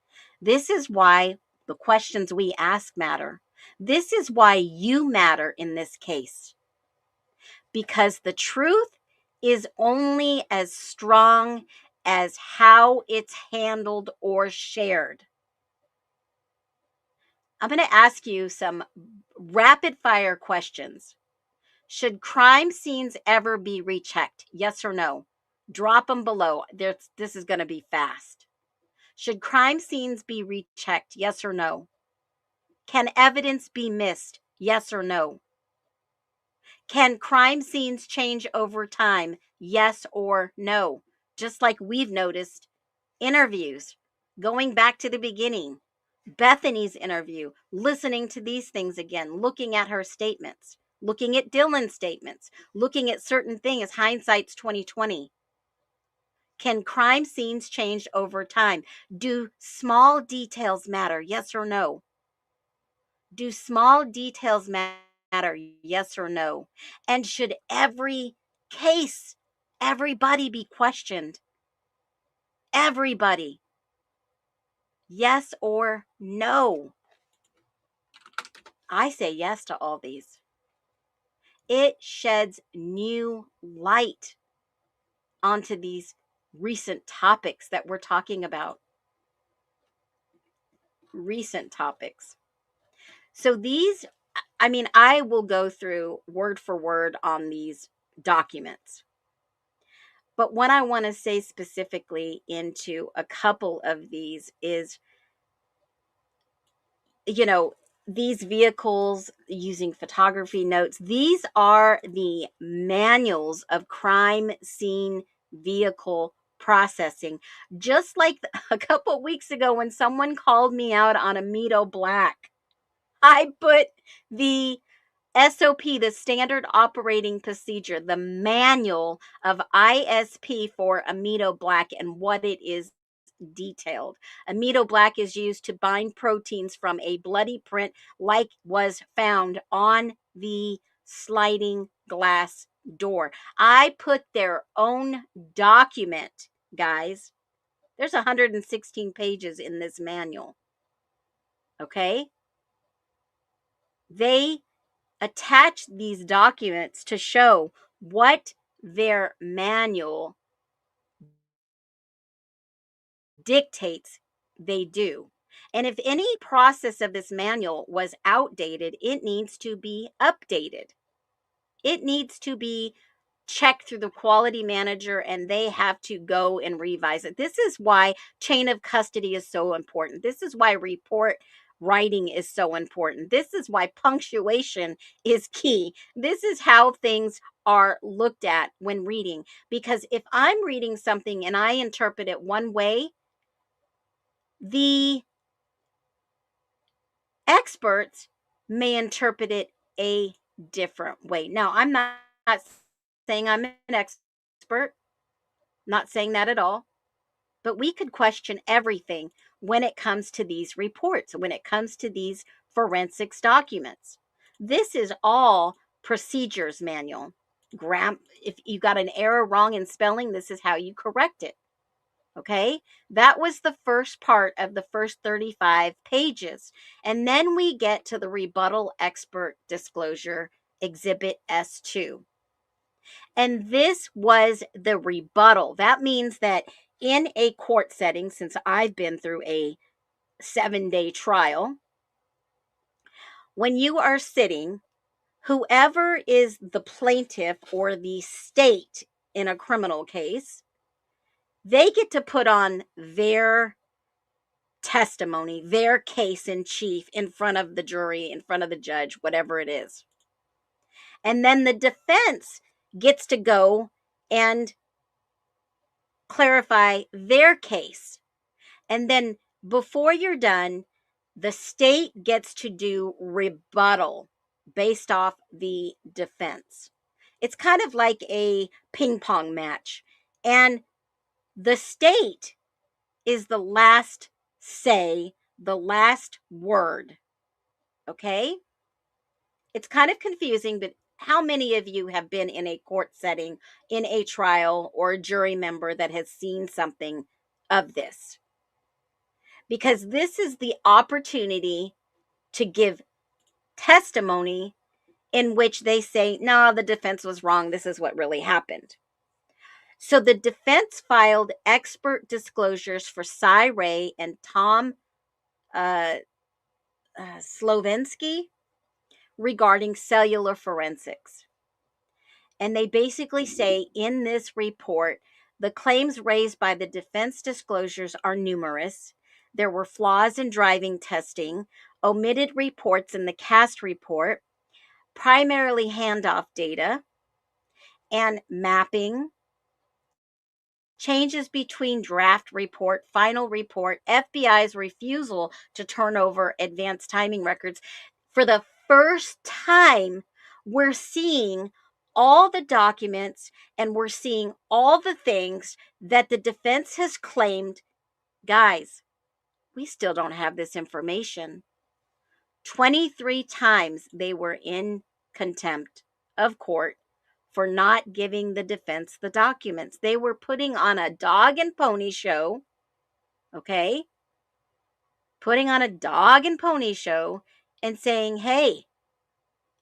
This is why the questions we ask matter. This is why you matter in this case. Because the truth is only as strong as how it's handled or shared. I'm going to ask you some rapid fire questions. Should crime scenes ever be rechecked? Yes or no? Drop them below. This is going to be fast. Should crime scenes be rechecked? Yes or no? Can evidence be missed? Yes or no? Can crime scenes change over time? Yes or no? Just like we've noticed interviews, going back to the beginning, Bethany's interview, listening to these things again, looking at her statements, looking at Dylan's statements, looking at certain things, hindsight's 2020. Can crime scenes change over time? Do small details matter? Yes or no? Do small details matter? Yes or no? And should every case, everybody be questioned? Everybody. Yes or no? I say yes to all these. It sheds new light onto these recent topics that we're talking about. Recent topics. So these, I will go through word for word on these documents. But what I want to say specifically into a couple of these is, these vehicles using photography notes, these are the manuals of crime scene vehicle processing. Just like a couple weeks ago when someone called me out on Amido Black, I put the SOP, the standard operating procedure, the manual of ISP for Amido Black and what it is detailed. Amido Black is used to bind proteins from a bloody print like was found on the sliding glass door. I put their own document, guys. There's 116 pages in this manual. Okay? They attach these documents to show what their manual dictates they do. And if any process of this manual was outdated, it needs to be updated. It needs to be checked through the quality manager and they have to go and revise it. This is why chain of custody is so important. This is why report writing is so important. This is why punctuation is key. This is how things are looked at when reading. Because if I'm reading something and I interpret it one way, the experts may interpret it a different way. Now, I'm not saying I'm an expert, not saying that at all, but we could question everything when it comes to these reports, when it comes to these forensics documents. This is all procedures manual. If you got an error wrong in spelling, this is how you correct it. Okay, that was the first part of the first 35 pages. And then we get to the rebuttal expert disclosure, Exhibit S2. And this was the rebuttal. That means that in a court setting, since I've been through a 7-day trial, when you are sitting, whoever is the plaintiff or the state in a criminal case, they get to put on their testimony, their case in chief in front of the jury, in front of the judge, whatever it is. And then the defense gets to go and clarify their case. And then before you're done, the state gets to do rebuttal based off the defense. It's kind of like a ping pong match. And the state is the last say, the last word. Okay? It's kind of confusing, but how many of you have been in a court setting, in a trial, or a jury member that has seen something of this? Because this is the opportunity to give testimony in which they say, no, the defense was wrong. This is what really happened. So the defense filed expert disclosures for Cy Ray and Tom Slovensky regarding cellular forensics. And they basically say in this report, the claims raised by the defense disclosures are numerous. There were flaws in driving testing, omitted reports in the CAST report, primarily handoff data, and mapping, changes between draft report, final report, FBI's refusal to turn over advanced timing records. For the first time, we're seeing all the documents and we're seeing all the things that the defense has claimed. Guys, we still don't have this information. 23 times they were in contempt of court for not giving the defense the documents. They were putting on a dog and pony show, okay? Putting on a dog and pony show and saying, hey,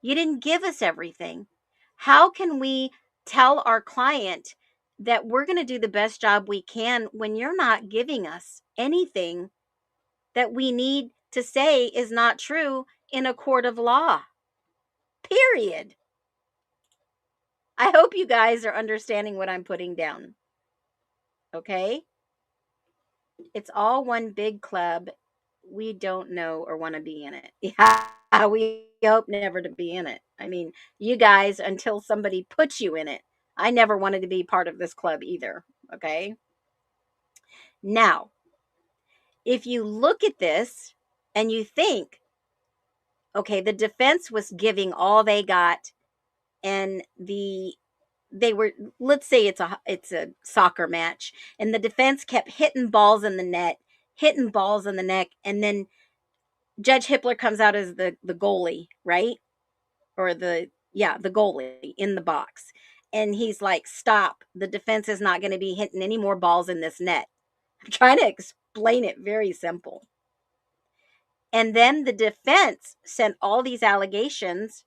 you didn't give us everything. How can we tell our client that we're going to do the best job we can when you're not giving us anything that we need to say is not true in a court of law? Period. I hope you guys are understanding what I'm putting down. Okay? It's all one big club. We don't know or want to be in it. Yeah, we hope never to be in it. I mean, you guys, until somebody puts you in it. I never wanted to be part of this club either. Okay? Now, if you look at this and you think, okay, the defense was giving all they got, and they were, let's say it's a soccer match, and the defense kept hitting balls in the net, hitting balls in the neck, and then Judge Hippler comes out as the goalie, right? Or the goalie in the box. And he's like, stop. The defense is not going to be hitting any more balls in this net. I'm trying to explain it very simple. And then the defense sent all these allegations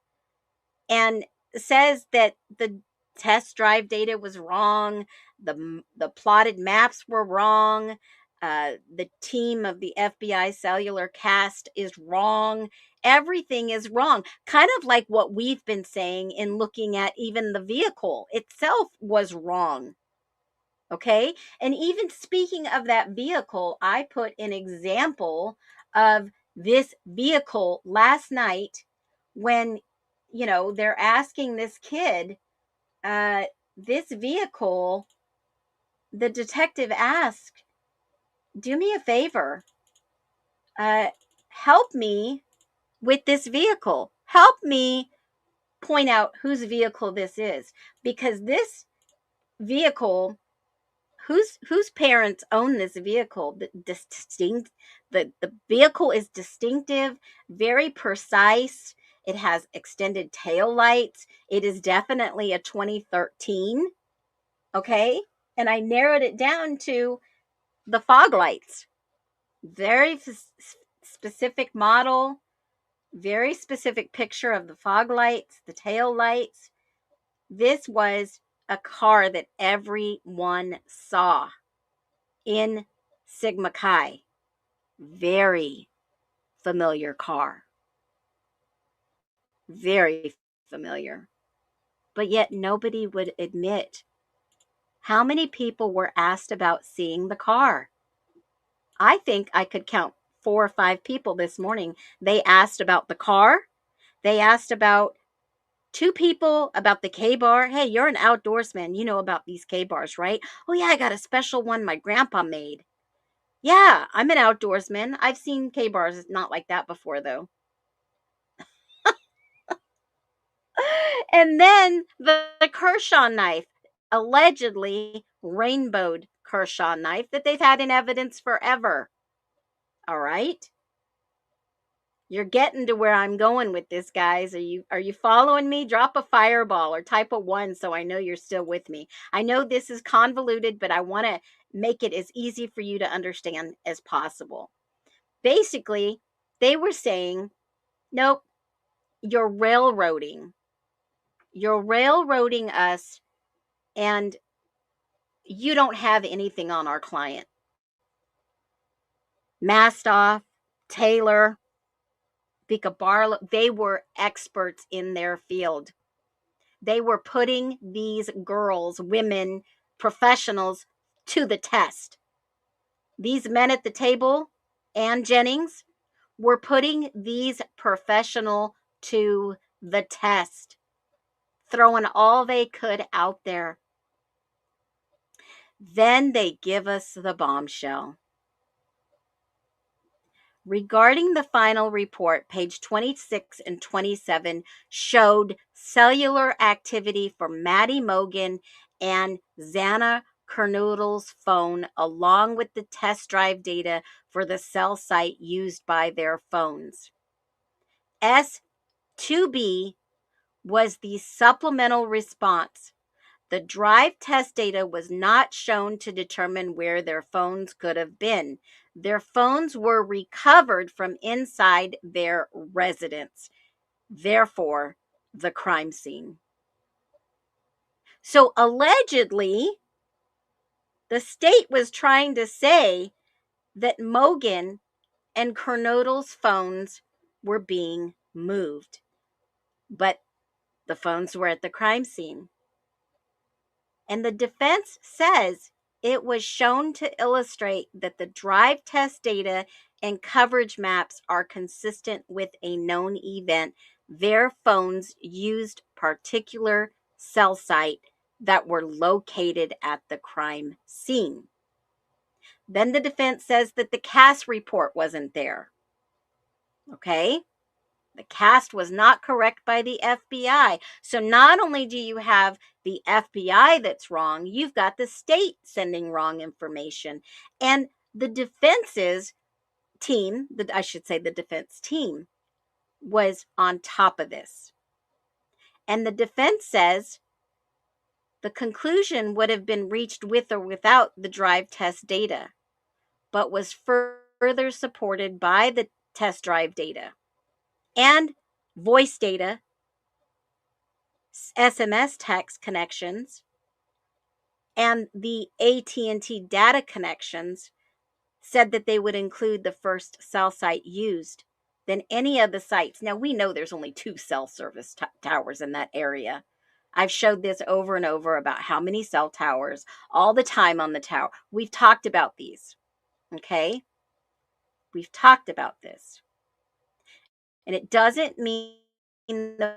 and says that the test drive data was wrong, the plotted maps were wrong, the team of the FBI cellular cast is wrong. Everything is wrong. Kind of like what we've been saying in looking at even the vehicle itself was wrong. Okay? And even speaking of that vehicle, I put an example of this vehicle last night when, they're asking this kid, this vehicle, the detective asked, do me a favor, help me with this vehicle. Help me point out whose vehicle this is, because this vehicle, whose parents own this vehicle, the vehicle is distinctive, very precise. It has extended tail lights. It is definitely a 2013. Okay, and I narrowed it down to the fog lights. Very specific model, very specific picture of the fog lights, the tail lights. This was a car that everyone saw in Sigma Chi. Very familiar car. Very familiar. But yet nobody would admit. How many people were asked about seeing the car? I think I could count 4 or 5 people this morning. They asked about the car. They asked about 2 people about the K-bar. Hey, you're an outdoorsman. You know about these K-bars, right? Oh, yeah, I got a special one my grandpa made. Yeah, I'm an outdoorsman. I've seen K-bars not like that before, though. And then the Kershaw knife, allegedly rainbowed Kershaw knife that they've had in evidence forever. All right? You're getting to where I'm going with this, guys. Are you following me? Drop a fireball or type a 1 so I know you're still with me. I know this is convoluted, but I want to make it as easy for you to understand as possible. Basically, they were saying, nope, you're railroading. You're railroading us, and you don't have anything on our client. Mastoff, Taylor, Bika Barlow, they were experts in their field. They were putting these girls, women, professionals to the test. These men at the table, and Jennings, were putting these professionals to the test, throwing all they could out there. Then they give us the bombshell. Regarding the final report, page 26 and 27 showed cellular activity for Maddie Mogen and Xana Kernodle's phone, along with the test drive data for the cell site used by their phones. S2B was the supplemental response. The drive test data was not shown to determine where their phones could have been. Their phones were recovered from inside their residence, therefore, the crime scene. So allegedly, the state was trying to say that Mogen and Kernodle's phones were being moved, but the phones were at the crime scene. And the defense says it was shown to illustrate that the drive test data and coverage maps are consistent with a known event. Their phones used particular cell site that were located at the crime scene. Then the defense says that the CAS report wasn't there. Okay? The cast was not correct by the FBI. So not only do you have the FBI that's wrong, you've got the state sending wrong information. And the defense's team, the defense team, was on top of this. And the defense says the conclusion would have been reached with or without the drive test data, but was further supported by the test drive data and voice data, SMS text connections, and the AT&T data connections said that they would include the first cell site used than any of the sites. Now, we know there's only 2 cell service towers in that area. I've showed this over and over about how many cell towers, all the time on the tower. We've talked about these, okay? We've talked about this. And it doesn't mean the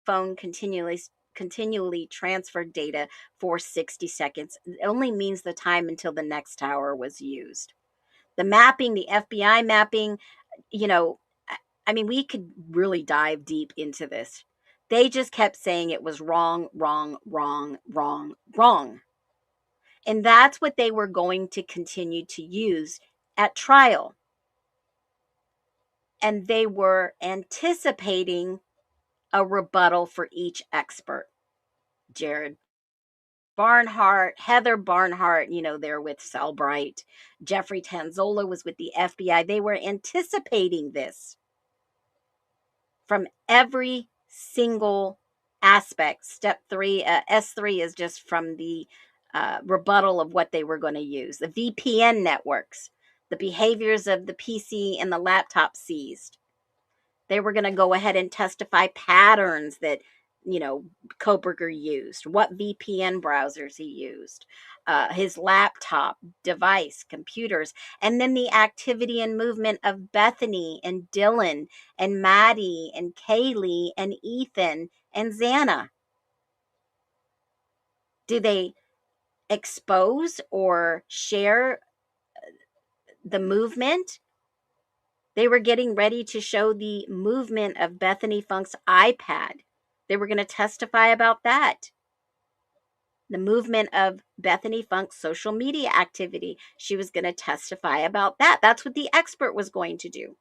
phone continually transferred data for 60 seconds. It only means the time until the next tower was used. The mapping, the FBI mapping, I mean, we could really dive deep into this. They just kept saying it was wrong, wrong, wrong, wrong, wrong. And that's what they were going to continue to use at trial. And they were anticipating a rebuttal for each expert. Jared Barnhart, Heather Barnhart, they're with Cellbrite. Jeffrey Tanzola was with the FBI. They were anticipating this from every single aspect. Step 3, S3 is just from the rebuttal of what they were going to use. The VPN networks, the behaviors of the PC and the laptop seized. They were going to go ahead and testify patterns that, Koberger used, what VPN browsers he used, his laptop device, computers, and then the activity and movement of Bethany and Dylan and Maddie and Kaylee and Ethan and Xana. Do they expose or share the movement? They were getting ready to show the movement of Bethany Funk's iPad. They were going to testify about that. The movement of Bethany Funk's social media activity. She was going to testify about that. That's what the expert was going to do.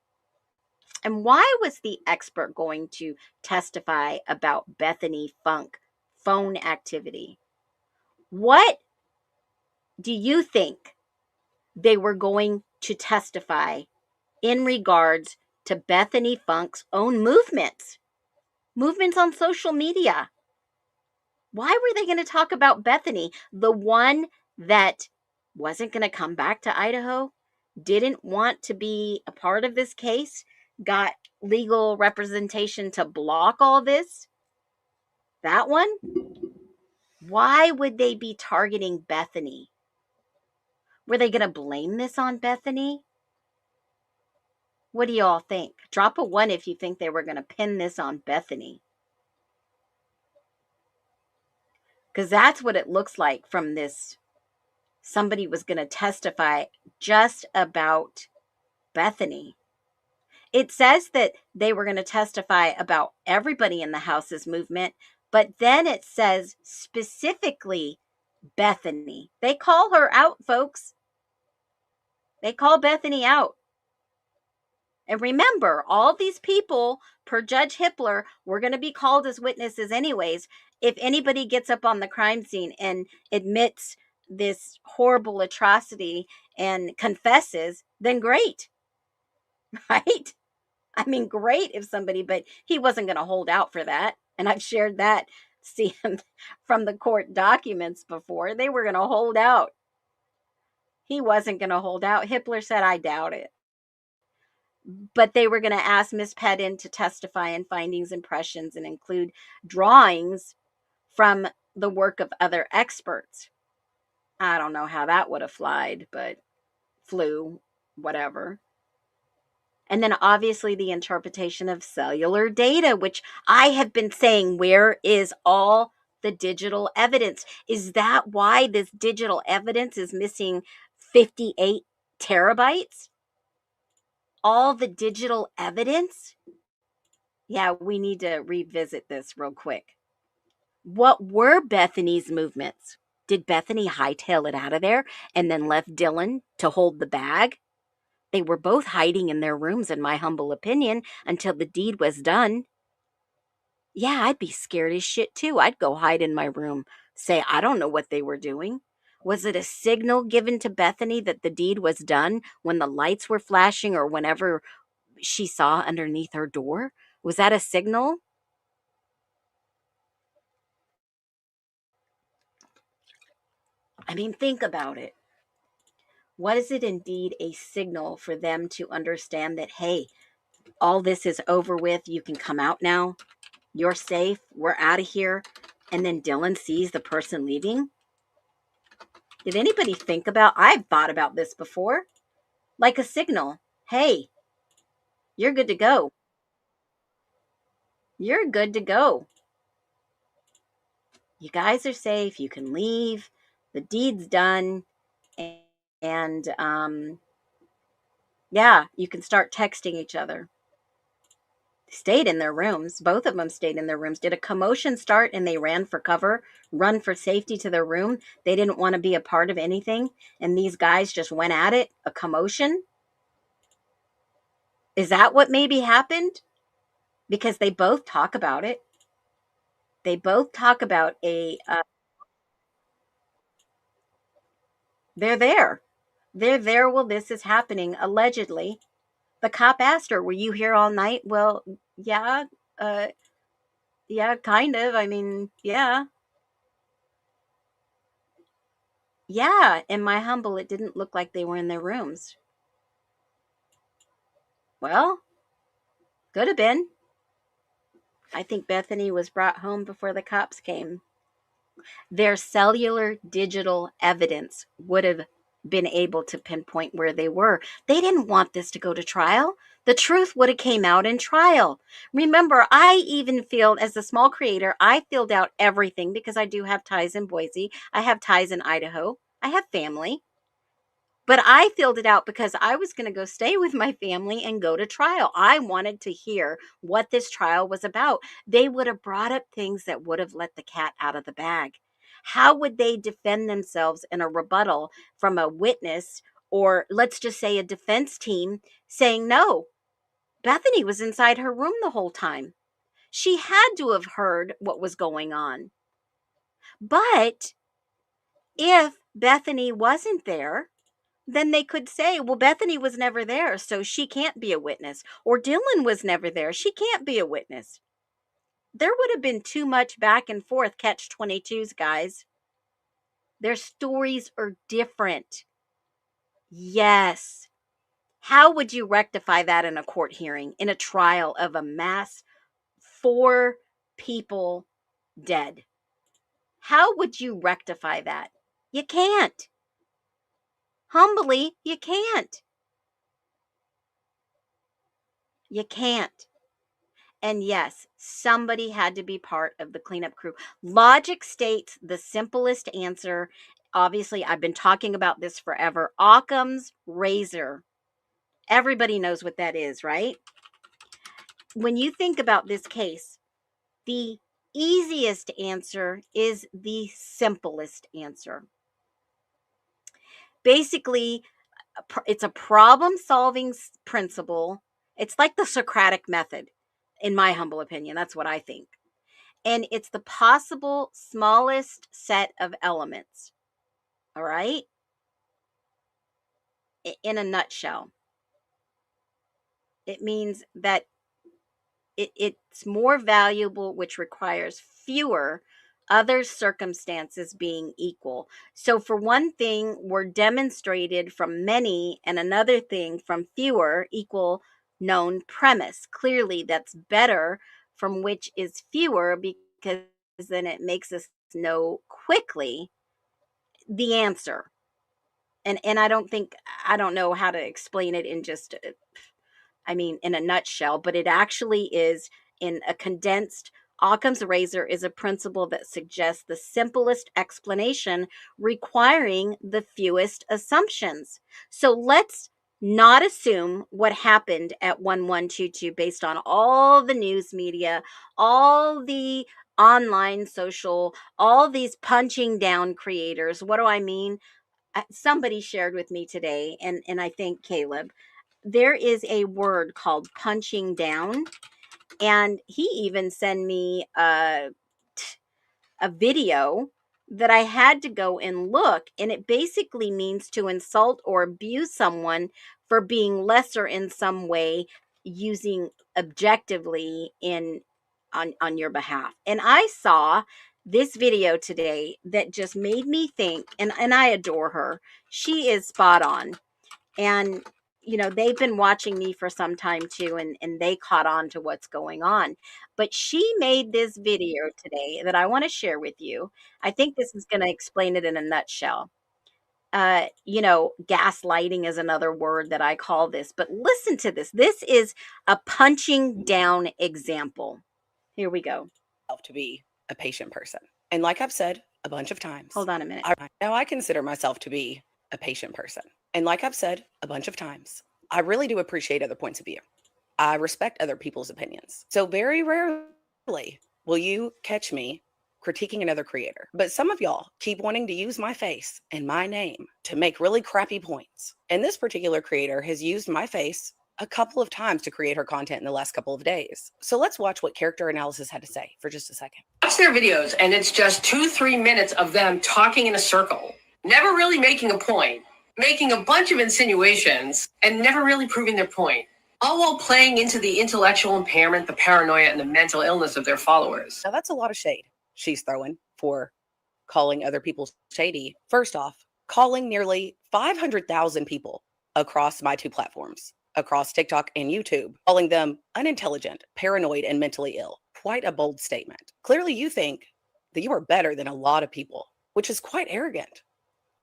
And why was the expert going to testify about Bethany Funk phone activity? What do you think they were going to testify in regards to Bethany Funk's own movements on social media? Why were they going to talk about Bethany, the one that wasn't going to come back to Idaho, didn't want to be a part of this case, got legal representation to block all this? That one? Why would they be targeting Bethany? Were they going to blame this on Bethany? What do you all think? Drop a 1 if you think they were going to pin this on Bethany. Because that's what it looks like from this. Somebody was going to testify just about Bethany. It says that they were going to testify about everybody in the house's movement, but then it says specifically Bethany. They call her out, folks. They call Bethany out. And remember, all these people, per Judge Hippler, were going to be called as witnesses anyways. If anybody gets up on the crime scene and admits this horrible atrocity and confesses, then great, right? I mean, great if somebody, but he wasn't going to hold out for that. And I've shared that from the court documents before. They were going to hold out. He wasn't going to hold out. Hippler said, I doubt it. But they were going to ask Miss Pedden to testify in findings, impressions, and include drawings from the work of other experts. I don't know how that would have flew, whatever. And then obviously the interpretation of cellular data, which I have been saying, where is all the digital evidence? Is that why this digital evidence is missing 58 terabytes? All the digital evidence? Yeah, we need to revisit this real quick. What were Bethany's movements? Did Bethany hightail it out of there and then left Dylan to hold the bag? They were both hiding in their rooms, in my humble opinion, until the deed was done. Yeah, I'd be scared as shit too. I'd go hide in my room, say, I don't know what they were doing. Was it a signal given to Bethany that the deed was done when the lights were flashing or whenever she saw underneath her door? Was that a signal? I mean, think about it. Was it indeed a signal for them to understand that, hey, all this is over with, you can come out now, you're safe, we're out of here, and then Dylan sees the person leaving? Did anybody think about, I've thought about this before, like a signal. Hey, you're good to go. You're good to go. You guys are safe, you can leave, the deed's done, and yeah, you can start texting each other. Stayed in their rooms. Both of them stayed in their rooms. Did a commotion start and they ran for cover, run for safety to their room? They didn't want to be a part of anything. And these guys just went at it. A commotion. Is that what maybe happened? Because they both talk about it. They both talk about they're there. They're there while this is happening, allegedly. The cop asked her, "Were you here all night?" Well, yeah, uh, yeah, kind of. I mean, yeah. Yeah, in my humble, it didn't look like they were in their rooms. Well, could have been. I think Bethany was brought home before the cops came. Their cellular digital evidence would have been able to pinpoint where they were. They didn't want this to go to trial. The truth would have came out in trial. Remember, I even filled, as a small creator, I filled out everything because I do have ties in Boise. I have ties in Idaho. I have family. But I filled it out because I was going to go stay with my family and go to trial. I wanted to hear what this trial was about. They would have brought up things that would have let the cat out of the bag. How would they defend themselves in a rebuttal from a witness, or let's just say a defense team, saying, no, Bethany was inside her room the whole time. She had to have heard what was going on. But if Bethany wasn't there, then they could say, well, Bethany was never there, so she can't be a witness. Or Dylan was never there. She can't be a witness. There would have been too much back and forth catch 22s, guys. Their stories are different. Yes. How would you rectify that in a court hearing, in a trial of a mass 4 people dead? How would you rectify that? You can't. Humbly, you can't. You can't. And yes, somebody had to be part of the cleanup crew. Logic states the simplest answer. Obviously, I've been talking about this forever. Occam's razor. Everybody knows what that is, right? When you think about this case, the easiest answer is the simplest answer. Basically, it's a problem-solving principle. It's like the Socratic method, in my humble opinion. That's what I think. And it's the possible smallest set of elements. All right? In a nutshell, it means that it's more valuable, which requires fewer other circumstances being equal. So, for one thing, we're demonstrated from many, and another thing from fewer equal known premise. Clearly, that's better from which is fewer, because then it makes us know quickly the answer. And I don't know how to explain it in just in a nutshell, but it actually is in a condensed. Occam's razor is a principle that suggests the simplest explanation requiring the fewest assumptions. So let's not assume what happened at 1122 based on all the news media, all the online social, all these punching down creators. What do I mean? Somebody shared with me today, and I think Caleb, there is a word called punching down, and he even sent me a video that I had to go and look, and it basically means to insult or abuse someone for being lesser in some way, using objectively in on your behalf. And I saw this video today that just made me think, and I adore her. She is spot on. And they've been watching me for some time too, and they caught on to what's going on. But she made this video today that I want to share with you. I think this is going to explain it in a nutshell. Gaslighting is another word that I call this, but listen to this. This is a punching down example. Here we go. To be a patient person. And like I've said a bunch of times, Hold on a minute. I consider myself to be a patient person. And like I've said a bunch of times, I really do appreciate other points of view. I respect other people's opinions. So very rarely will you catch me critiquing another creator. But some of y'all keep wanting to use my face and my name to make really crappy points. And this particular creator has used my face a couple of times to create her content in the last couple of days. So let's watch what character analysis had to say for just a second. Watch their videos, and it's just 2-3 minutes of them talking in a circle, never really making a point, making a bunch of insinuations, and never really proving their point, all while playing into the intellectual impairment, the paranoia, and the mental illness of their followers. Now that's a lot of shade she's throwing for calling other people shady. First off, calling nearly 500,000 people across my two platforms, across TikTok and YouTube, calling them unintelligent, paranoid, and mentally ill. Quite a bold statement. Clearly you think that you are better than a lot of people, which is quite arrogant,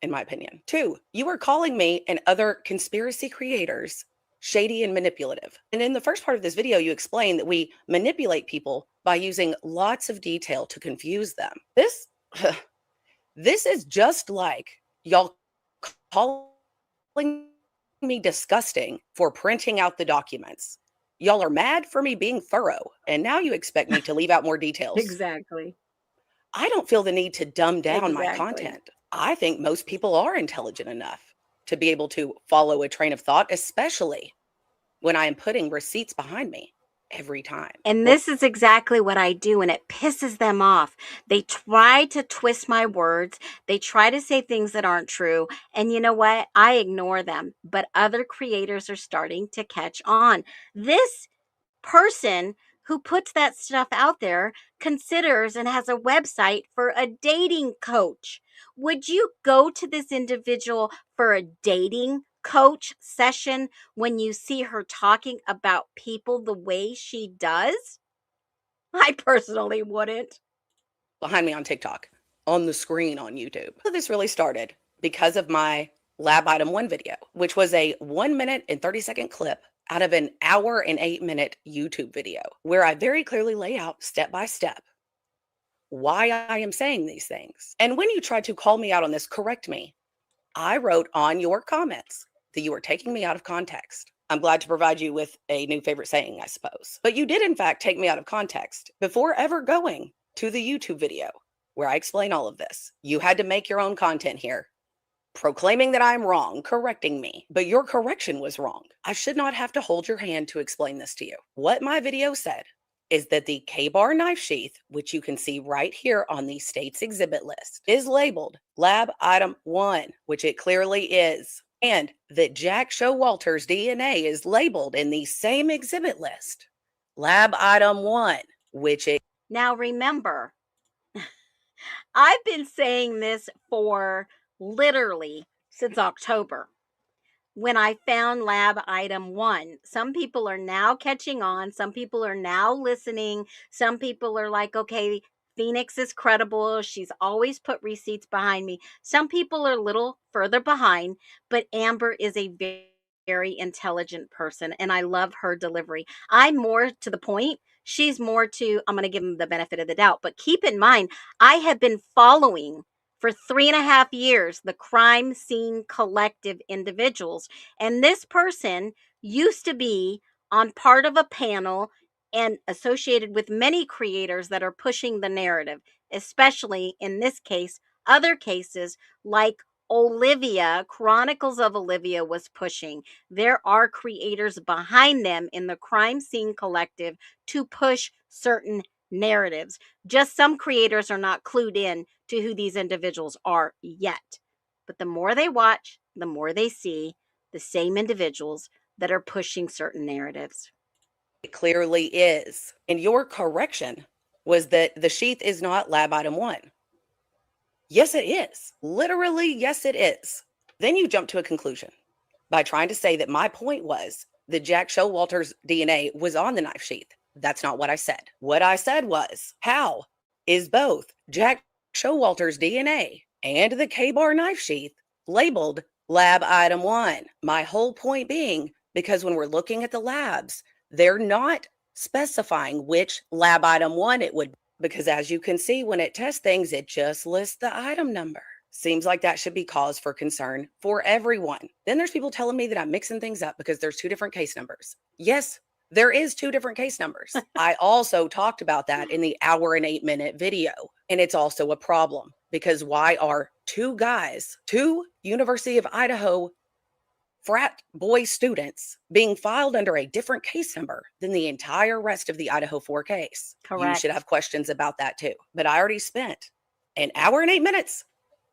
in my opinion. 2, you are calling me and other conspiracy creators shady and manipulative. And in the first part of this video, you explain that we manipulate people by using lots of detail to confuse them. This is just like y'all calling me disgusting for printing out the documents. Y'all are mad for me being thorough, and now you expect me to leave out more details. Exactly. I don't feel the need to dumb down my Exactly. content. I think most people are intelligent enough to be able to follow a train of thought, especially when I am putting receipts behind me every time. And this is exactly what I do, and it pisses them off. They try to twist my words. They try to say things that aren't true. And you know what? I ignore them. But other creators are starting to catch on. This person who puts that stuff out there considers and has a website for a dating coach. Would you go to this individual for a dating coach session when you see her talking about people the way she does? I personally wouldn't. Behind me on TikTok, on the screen on YouTube. So this really started because of my Lab Item 1 video, which was a 1 minute and 30-second clip out of an hour and 8-minute YouTube video, where I very clearly lay out step by step why I am saying these things. And when you tried to call me out on this, correct me, I wrote on your comments that you were taking me out of context. I'm glad to provide you with a new favorite saying, I suppose. But you did, in fact, take me out of context before ever going to the YouTube video where I explain all of this. You had to make your own content here, proclaiming that I'm wrong, correcting me. But your correction was wrong. I should not have to hold your hand to explain this to you. What my video said is that the K-bar knife sheath, which you can see right here on the state's exhibit list, is labeled Lab Item 1, which it clearly is. And that Jack Showalter's DNA is labeled in the same exhibit list, Lab Item 1, which it... Now remember, I've been saying this for literally since October, when I found Lab Item 1. Some people are now catching on. Some people are now listening. Some people are like, okay, Phoenix is credible. She's always put receipts behind me. Some people are a little further behind, but Amber is a very, very intelligent person, and I love her delivery. I'm more to the point. She's more to, I'm going to give them the benefit of the doubt. But keep in mind, I have been following for 3.5 years the Crime Scene Collective individuals. And this person used to be on part of a panel and associated with many creators that are pushing the narrative, especially in this case, other cases like Olivia, Chronicles of Olivia was pushing. There are creators behind them in the Crime Scene Collective to push certain narratives. Just some creators are not clued in to who these individuals are yet. But the more they watch, the more they see the same individuals that are pushing certain narratives. It clearly is. And your correction was that the sheath is not Lab Item 1. Yes, it is. Literally, yes, it is. Then you jump to a conclusion by trying to say that my point was that Jack Showalter's DNA was on the knife sheath. That's not what I said. What I said was, how is both Jack Showalter's DNA and the K-bar knife sheath labeled Lab Item 1? My whole point being, because when we're looking at the labs, they're not specifying which Lab Item 1 it would be, because as you can see, when it tests things, it just lists the item number. Seems like that should be cause for concern for everyone. Then there's people telling me that I'm mixing things up because there's 2 different case numbers. Yes, There is 2 different case numbers. I also talked about that in the hour and 8-minute video. And it's also a problem because why are 2 guys, 2 University of Idaho frat boy students being filed under a different case number than the entire rest of the IDAHO4 case? You Correct. should have questions about that too. But I already spent an hour and 8 minutes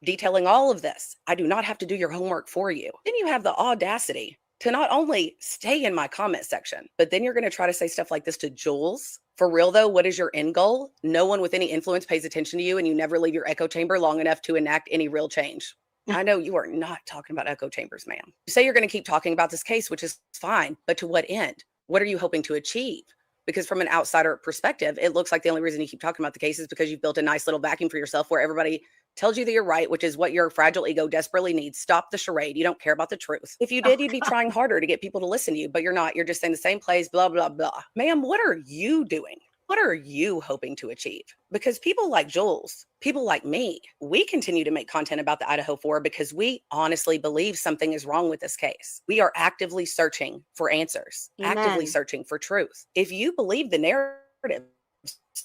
detailing all of this. I do not have to do your homework for you. Then you have the audacity to not only stay in my comment section, but then you're going to try to say stuff like this to Jules. For real though, what is your end goal? No one with any influence pays attention to you and you never leave your echo chamber long enough to enact any real change. I know you are not talking about echo chambers, ma'am. You say you're going to keep talking about this case, which is fine, but to what end? What are you hoping to achieve? Because from an outsider perspective, it looks like the only reason you keep talking about the case is because you've built a nice little vacuum for yourself where everybody tells you that you're right, which is what your fragile ego desperately needs. Stop the charade. You don't care about the truth. If you did, you'd be trying harder to get people to listen to you, but you're not. You're just saying the same plays, blah, blah, blah. Ma'am, what are you doing? What are you hoping to achieve? Because people like Jules, people like me, we continue to make content about the IDAHO4 because we honestly believe something is wrong with this case. We are actively searching for answers, actively Amen. searching for truth. If you believe the narrative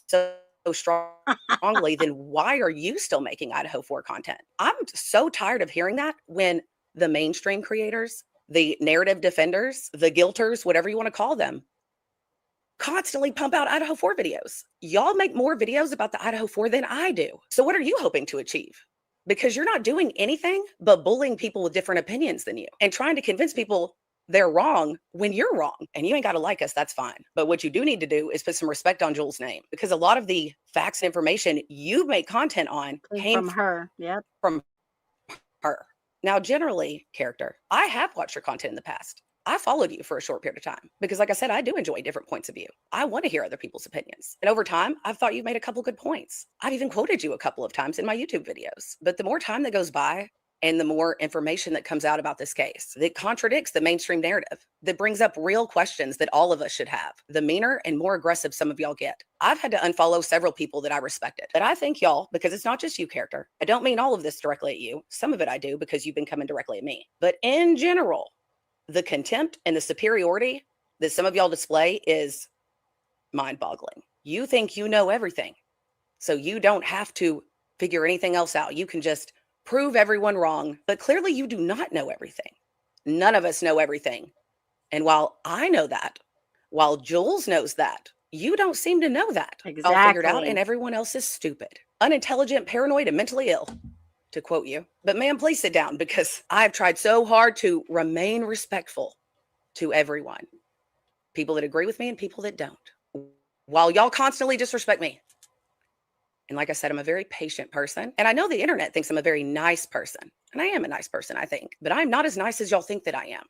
so strongly, then why are you still making IDAHO4 content? I'm so tired of hearing that when the mainstream creators, the narrative defenders, the guilters, whatever you want to call them, constantly pump out IDAHO4 videos. Y'all make more videos about the IDAHO4 than I do. So what are you hoping to achieve? Because you're not doing anything but bullying people with different opinions than you and trying to convince people they're wrong when you're wrong. And you ain't got to like us, that's fine. But what you do need to do is put some respect on Jules' name, because a lot of the facts and information you make content on came From her. Yep. from her. Now, generally, character, I have watched your content in the past. I followed you for a short period of time because, like I said, I do enjoy different points of view. I want to hear other people's opinions. And over time, I've thought you've made a couple good points. I've even quoted you a couple of times in my YouTube videos. But the more time that goes by and the more information that comes out about this case that contradicts the mainstream narrative, that brings up real questions that all of us should have, the meaner and more aggressive some of y'all get. I've had to unfollow several people that I respected. But I think y'all, because it's not just you, character, I don't mean all of this directly at you. Some of it I do because you've been coming directly at me. But in general, the contempt and the superiority that some of y'all display is mind-boggling. You think you know everything, so you don't have to figure anything else out. You can just prove everyone wrong, but clearly you do not know everything. None of us know everything. And while I know that, while Jules knows that, you don't seem to know that. Exactly. All figured out, and everyone else is stupid, unintelligent, paranoid, and mentally ill, to quote you. But ma'am, please sit down, because I've tried so hard to remain respectful to everyone. People that agree with me and people that don't. While y'all constantly disrespect me. And like I said, I'm a very patient person. And I know the internet thinks I'm a very nice person. And I am a nice person, I think. But I'm not as nice as y'all think that I am.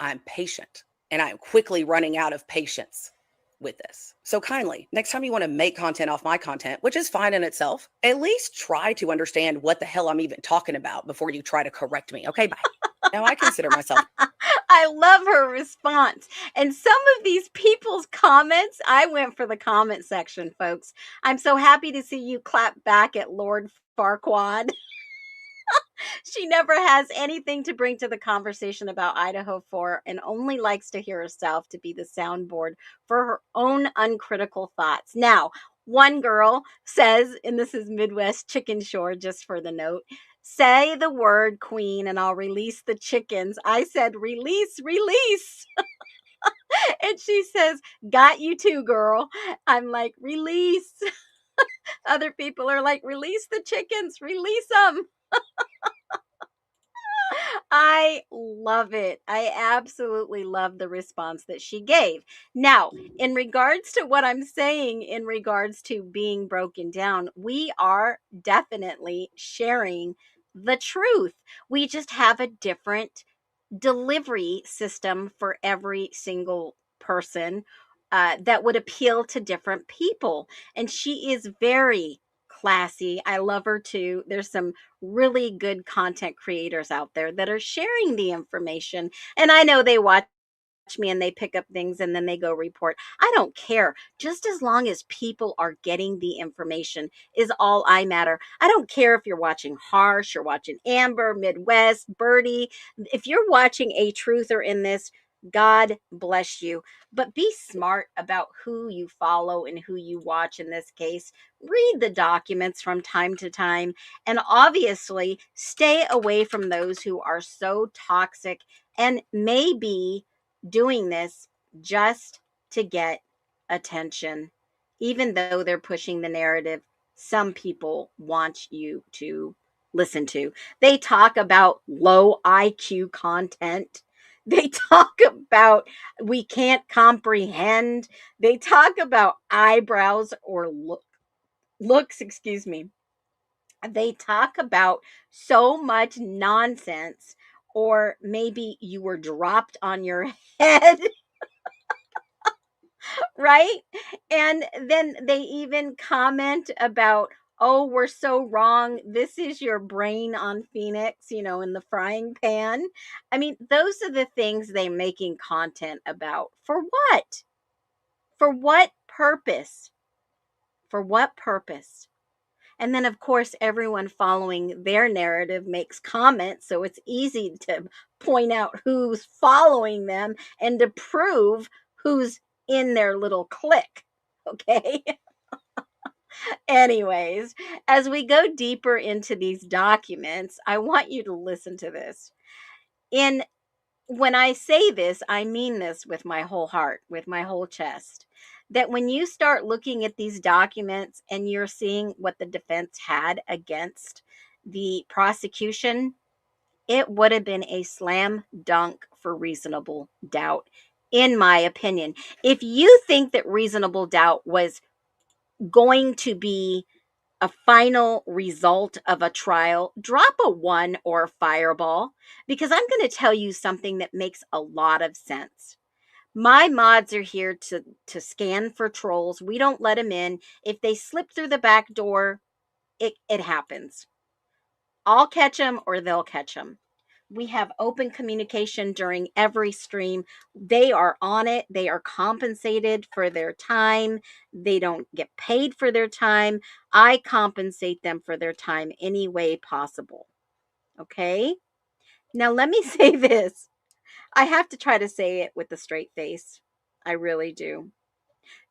I'm patient. And I'm quickly running out of patience with this. So kindly, next time you want to make content off my content, which is fine in itself, at least try to understand what the hell I'm even talking about before you try to correct me. Okay, bye. Now I consider myself. I love her response. And some of these people's comments, I went for the comment section, folks. I'm so happy to see you clap back at Lord Farquaad. She never has anything to bring to the conversation about IDAHO4 and only likes to hear herself to be the soundboard for her own uncritical thoughts. Now, one girl says, and this is Midwest Chicken Shore, just for the note, say the word queen and I'll release the chickens. I said, release, release. And she says, got you too, girl. I'm like, release. Other people are like, release the chickens, release them. I love it. I absolutely love the response that she gave. Now, in regards to what I'm saying, in regards to being broken down, we are definitely sharing the truth. We just have a different delivery system for every single person that would appeal to different people. And she is very classy. I love her too. There's some really good content creators out there that are sharing the information. And I know they watch me and they pick up things and then they go report. I don't care. Just as long as people are getting the information is all I matter. I don't care if you're watching Harsh, you're watching Amber, Midwest, Birdie. If you're watching a truther in this, God bless you. But be smart about who you follow and who you watch in this case. Read the documents from time to time, and obviously stay away from those who are so toxic and may be doing this just to get attention. Even though they're pushing the narrative some people want you to listen to. They talk about low IQ content. They talk about we can't comprehend. They talk about eyebrows or looks, excuse me. They talk about so much nonsense, or maybe you were dropped on your head, right? And then they even comment about, oh, we're so wrong. This is your brain on Phoenix, in the frying pan. I mean, those are the things they're making content about. For what? For what purpose? For what purpose? And then, of course, everyone following their narrative makes comments. So it's easy to point out who's following them and to prove who's in their little clique. Okay. Anyways, as we go deeper into these documents, I want you to listen to this. When I say this, I mean this with my whole heart, with my whole chest. That when you start looking at these documents and you're seeing what the defense had against the prosecution, it would have been a slam dunk for reasonable doubt, in my opinion. If you think that reasonable doubt was going to be a final result of a trial, drop a 1 or a fireball, because I'm going to tell you something that makes a lot of sense. My mods are here to scan for trolls. We don't let them in. If they slip through the back door, it happens. I'll catch them or they'll catch them. We have open communication during every stream. They are on it. They are compensated for their time. They don't get paid for their time. I compensate them for their time any way possible. Okay? Now, let me say this. I have to try to say it with a straight face. I really do.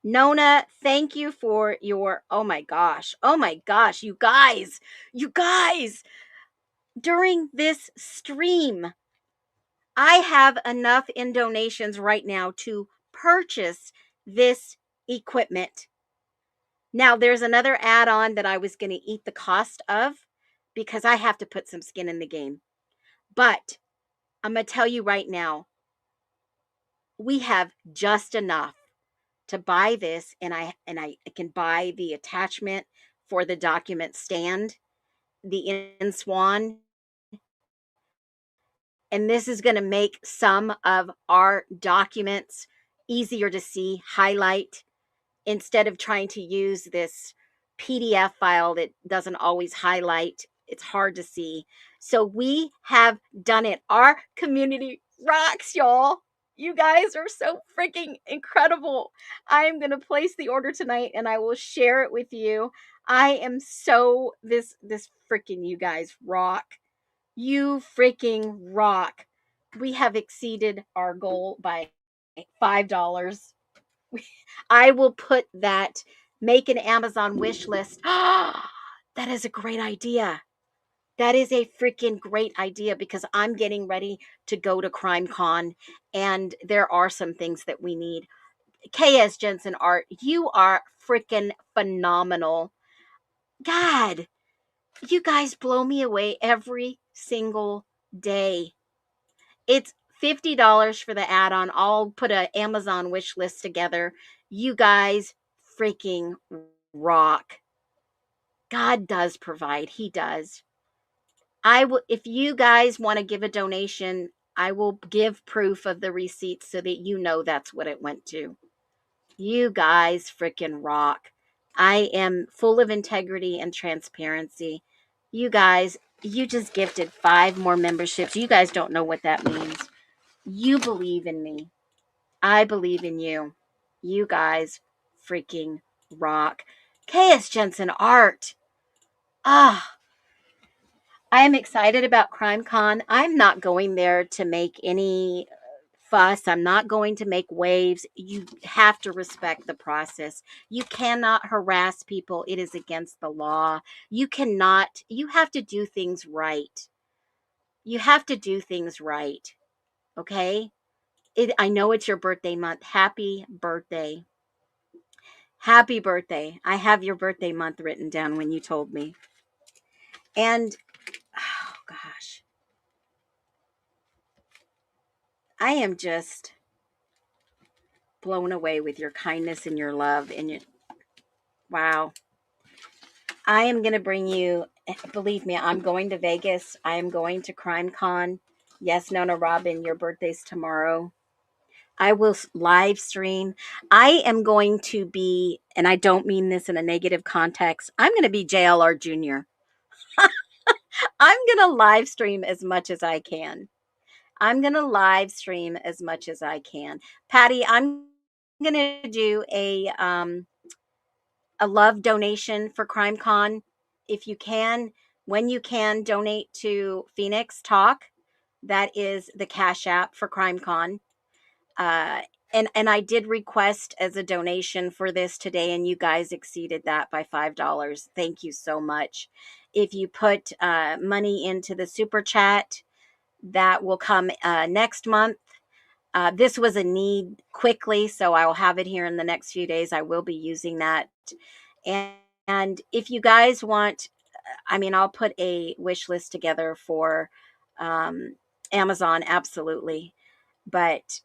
Nona, thank you for your, oh my gosh, you guys, during this stream, I have enough in donations right now to purchase this equipment. Now, there's another add-on that I was going to eat the cost of because I have to put some skin in the game. But I'm going to tell you right now, we have just enough to buy this, and I can buy the attachment for the document stand, the in swan, and this is going to make some of our documents easier to see, highlight, instead of trying to use this PDF file that doesn't always highlight. It's hard to see. So we have done it. Our community rocks, y'all. You guys are so freaking incredible. I am going to place the order tonight and I will share it with you. I am so this freaking, you guys rock. You freaking rock. We have exceeded our goal by $5. I will put that, make an Amazon wish list. That is a great idea. That is a freaking great idea because I'm getting ready to go to Crime Con and there are some things that we need. KS Jensen Art, you are freaking phenomenal. God, you guys blow me away every single day. It's $50 for the add-on. I'll put an Amazon wish list together. You guys freaking rock. God does provide. He does. I will, if you guys want to give a donation, I will give proof of the receipt so that you know that's what it went to. You guys freaking rock. I am full of integrity and transparency. You guys, you just gifted 5 more memberships. You guys don't know what that means. You believe in me. I believe in you. You guys freaking rock. KS Jensen Art. Ah, I am excited about Crime Con. I'm not going there to make any fuss. I'm not going to make waves. You have to respect the process. You cannot harass people. It is against the law. You have to do things right. You have to do things right. Okay? I know it's your birthday month. Happy birthday. Happy birthday. I have your birthday month written down when you told me. And, oh gosh, I am just blown away with your kindness and your love and wow. I am going to bring you, believe me, I'm going to Vegas. I am going to CrimeCon. Yes, Nona Robin, your birthday's tomorrow. I will live stream. I am going to be, and I don't mean this in a negative context, I'm going to be JLR Jr. I'm going to live stream as much as I can. Patty, I'm going to do a love donation for CrimeCon. If you can, when you can, donate to Phoenix Talk. That is the Cash App for CrimeCon. And I did request as a donation for this today, and you guys exceeded that by $5. Thank you so much. If you put money into the super chat, that will come next month. This was a need quickly, so I will have it here in the next few days. I will be using that. And if you guys want, I'll put a wish list together for Amazon, absolutely. But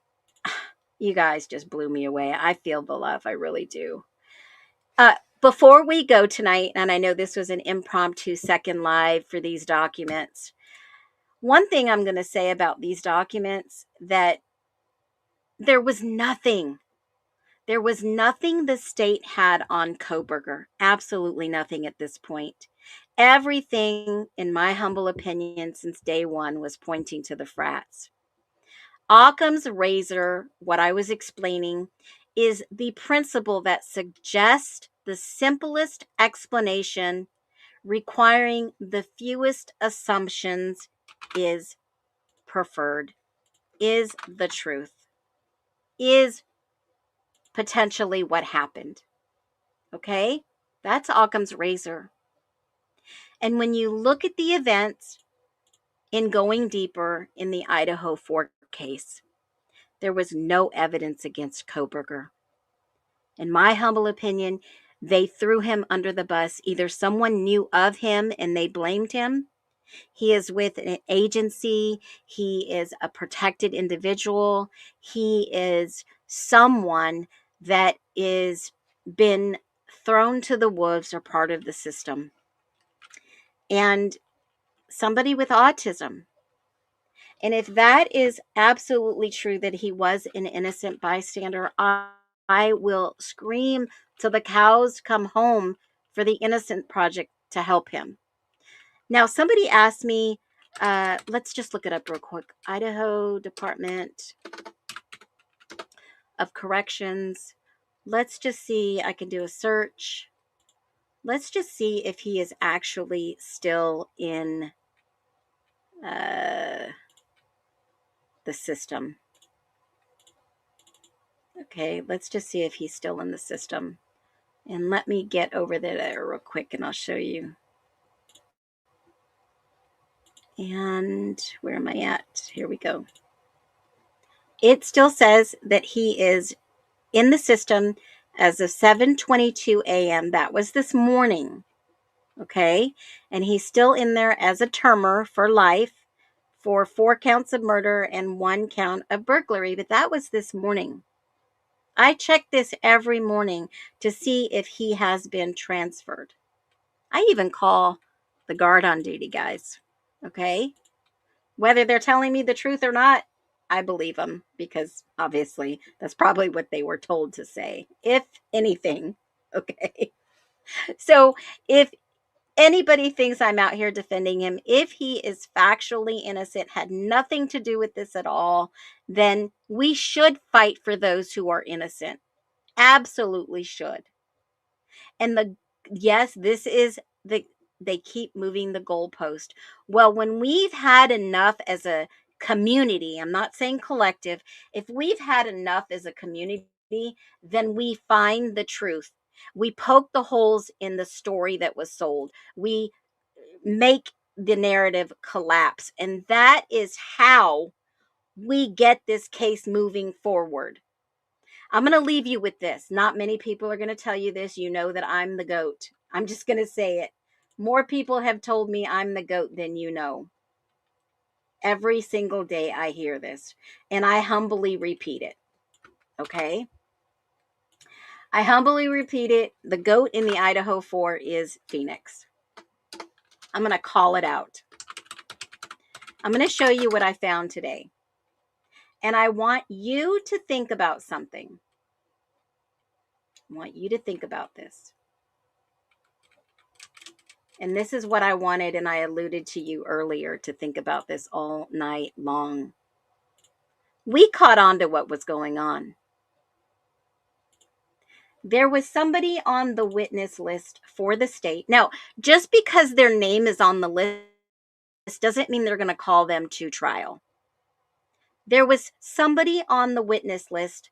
you guys just blew me away. I feel the love. I really do. Before we go tonight, and I know this was an impromptu second live for these documents, one thing I'm going to say about these documents, that there was nothing the state had on Koberger. Absolutely nothing at this point. Everything, in my humble opinion, since day one was pointing to the frats. Occam's razor, what I was explaining, is the principle that suggests the simplest explanation requiring the fewest assumptions is preferred, is the truth, is potentially what happened. Okay? That's Occam's razor. And when you look at the events in going deeper in the IDAHO4 case, there was no evidence against Koberger. In my humble opinion, they threw him under the bus. Either someone knew of him and they blamed him. He is with an agency. He is a protected individual. He is someone that is been thrown to the wolves or part of the system. And somebody with autism. And if that is absolutely true, that he was an innocent bystander, I will scream till the cows come home for the Innocent Project to help him. Now, somebody asked me, let's just look it up real quick. Idaho Department of Corrections. Let's just see. I can do a search. Let's just see if he is actually still in the system. Okay, let's just see if he's still in the system. And let me get over there real quick and I'll show you. And where am I at? Here we go. It still says that he is in the system as of 7:22 a.m. That was this morning. Okay? And he's still in there as a termer for life for 4 counts of murder and 1 count of burglary. But that was this morning. I check this every morning to see if he has been transferred. I even call the guard on duty, guys. Okay? Whether they're telling me the truth or not, I believe them because obviously that's probably what they were told to say, if anything. Okay? So if anybody thinks I'm out here defending him, if he is factually innocent, had nothing to do with this at all, then we should fight for those who are innocent. Absolutely should. And this is they keep moving the goalpost. Well, when we've had enough as a community, I'm not saying collective, if we've had enough as a community, then we find the truth. We poke the holes in the story that was sold. We make the narrative collapse. And that is how we get this case moving forward. I'm going to leave you with this. Not many people are going to tell you this. You know that I'm the GOAT. I'm just going to say it. More people have told me I'm the GOAT than you know. Every single day I hear this, and I humbly repeat it. Okay? I humbly repeat it. The GOAT in the Idaho 4 is Phoenix. I'm going to call it out. I'm going to show you what I found today. And I want you to think about something. I want you to think about this. And this is what I wanted, and I alluded to you earlier to think about this all night long. We caught on to what was going on. There was somebody on the witness list for the state. Now, just because their name is on the list doesn't mean they're going to call them to trial. There was somebody on the witness list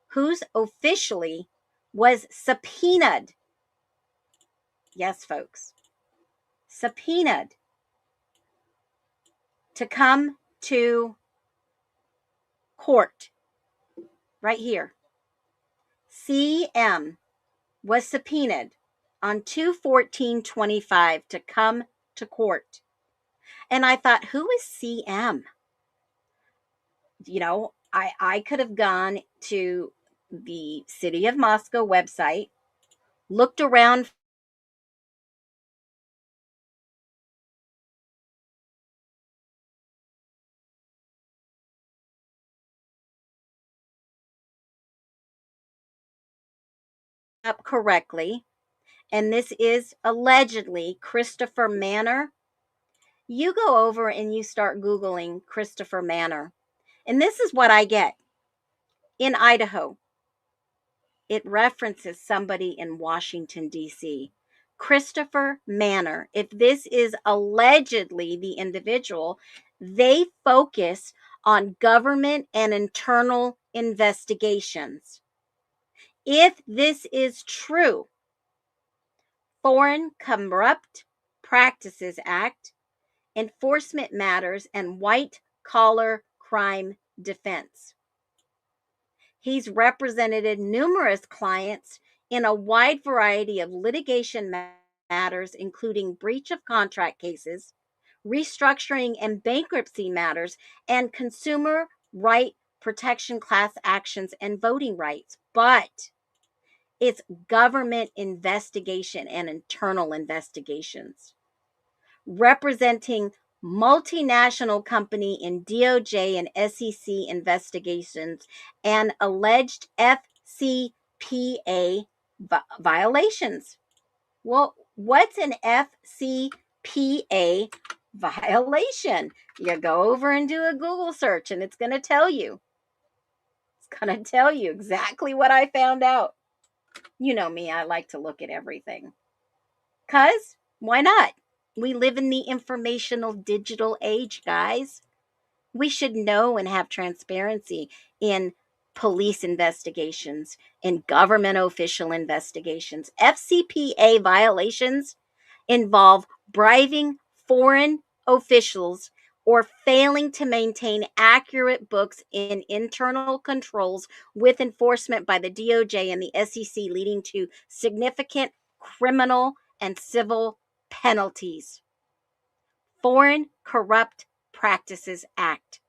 who's officially was subpoenaed. Yes, folks. Subpoenaed to come to court right here. CM was subpoenaed on 2/14/25 to come to court. And I thought, who is CM? You know, I could have gone to the City of Moscow website, looked around up correctly, and this is allegedly Christopher Manor. You go over and you start Googling Christopher Manor. And this is what I get. In Idaho, it references somebody in Washington, D.C. Christopher Manor. If this is allegedly the individual, they focus on government and internal investigations. If this is true, Foreign Corrupt Practices Act, Enforcement Matters, and White Collar Crime Defense. He's represented numerous clients in a wide variety of litigation matters, including breach of contract cases, restructuring and bankruptcy matters, and consumer right protection class actions and voting rights. But it's government investigation and internal investigations. Representing multinational company in DOJ and SEC investigations and alleged FCPA violations. Well, what's an FCPA violation? You go over and do a Google search and it's going to tell you. It's going to tell you exactly what I found out. You know me, I like to look at everything. 'Cause why not? We live in the informational digital age, guys. We should know and have transparency in police investigations, in government official investigations. FCPA violations involve bribing foreign officials or failing to maintain accurate books in internal controls with enforcement by the DOJ and the SEC, leading to significant criminal and civil penalties. Foreign Corrupt Practices Act.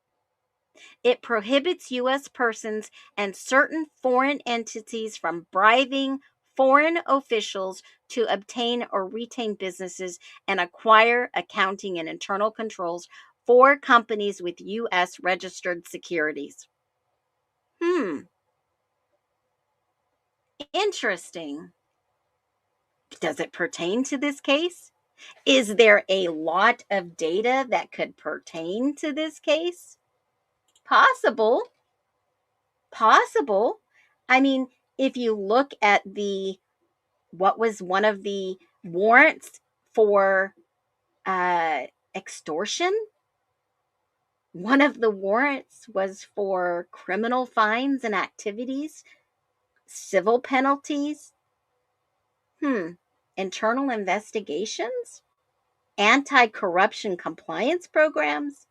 It prohibits U.S. persons and certain foreign entities from bribing foreign officials to obtain or retain businesses and acquire accounting and internal controls for companies with U.S. registered securities. Interesting. Does it pertain to this case? Is there a lot of data that could pertain to this case? Possible. Possible. I mean, if you look at what was one of the warrants for extortion, One of the warrants was for criminal fines and activities, civil penalties, internal investigations, anti-corruption compliance programs,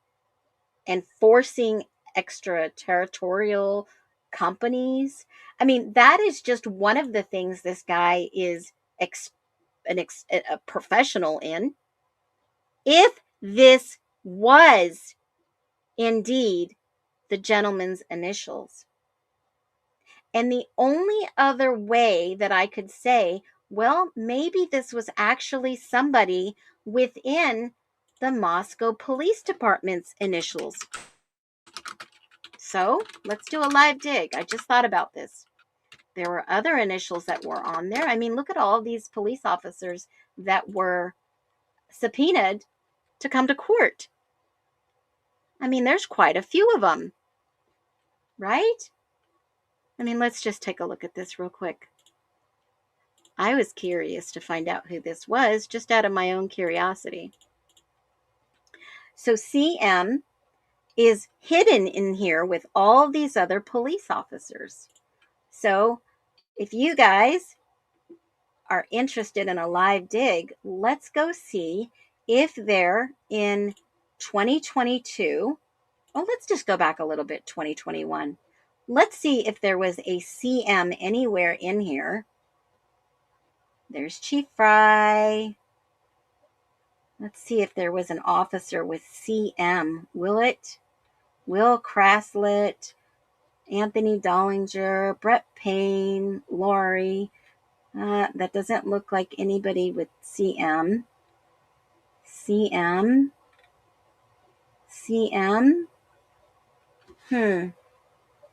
enforcing extraterritorial companies. I mean, that is just one of the things this guy is a professional in. If this was indeed the gentleman's initials. And the only other way that I could say, well, maybe this was actually somebody within the Moscow Police Department's initials. So let's do a live dig. I just thought about this. There were other initials that were on there. I mean, look at all these police officers that were subpoenaed to come to court. I mean, there's quite a few of them, right? I mean, let's just take a look at this real quick. I was curious to find out who this was, just out of my own curiosity. So CM is hidden in here with all these other police officers. So if you guys are interested in a live dig, let's go see if they're in 2022. Oh, let's just go back a little bit, 2021. Let's see if there was a CM anywhere in here. There's Chief Fry. Let's see if there was an officer with CM. Will Craslett, Anthony Dollinger, Brett Payne, Laurie. That doesn't look like anybody with CM. CM.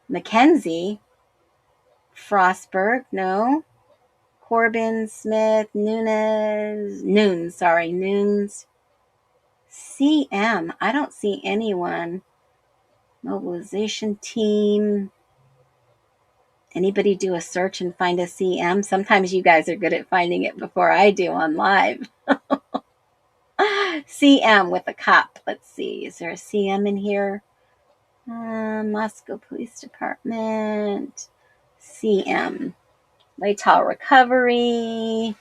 Mackenzie. Frostberg, no. Corbin, Smith, Noons. CM, I don't see anyone. Mobilization team. Anybody do a search and find a CM? Sometimes you guys are good at finding it before I do on live. CM with a cop. Let's see. Is there a CM in here? Moscow Police Department. CM. Laytal Recovery.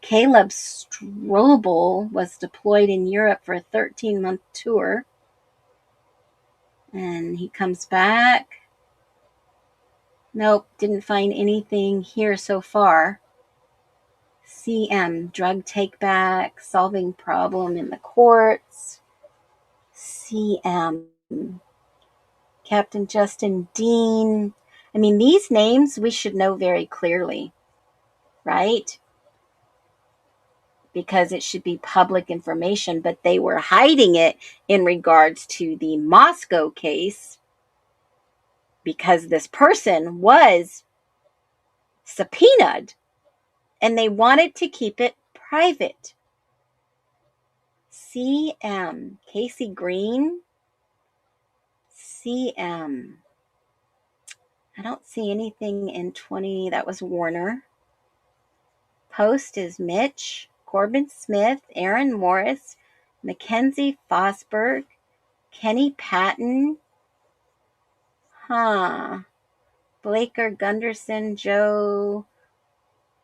Caleb Strobel was deployed in Europe for a 13-month tour. And he comes back. Nope, didn't find anything here so far. CM, drug take back, solving problem in the courts. CM, Captain Justin Dean. I mean, these names we should know very clearly, right? Because it should be public information, but they were hiding it in regards to the Moscow case because this person was subpoenaed and they wanted to keep it private. CM, Casey Green. CM. I don't see anything in 20. That was Warner. Post is Mitch, Corbin Smith, Aaron Morris, Mackenzie Fosberg, Kenny Patton. Blaker Gunderson, Joe,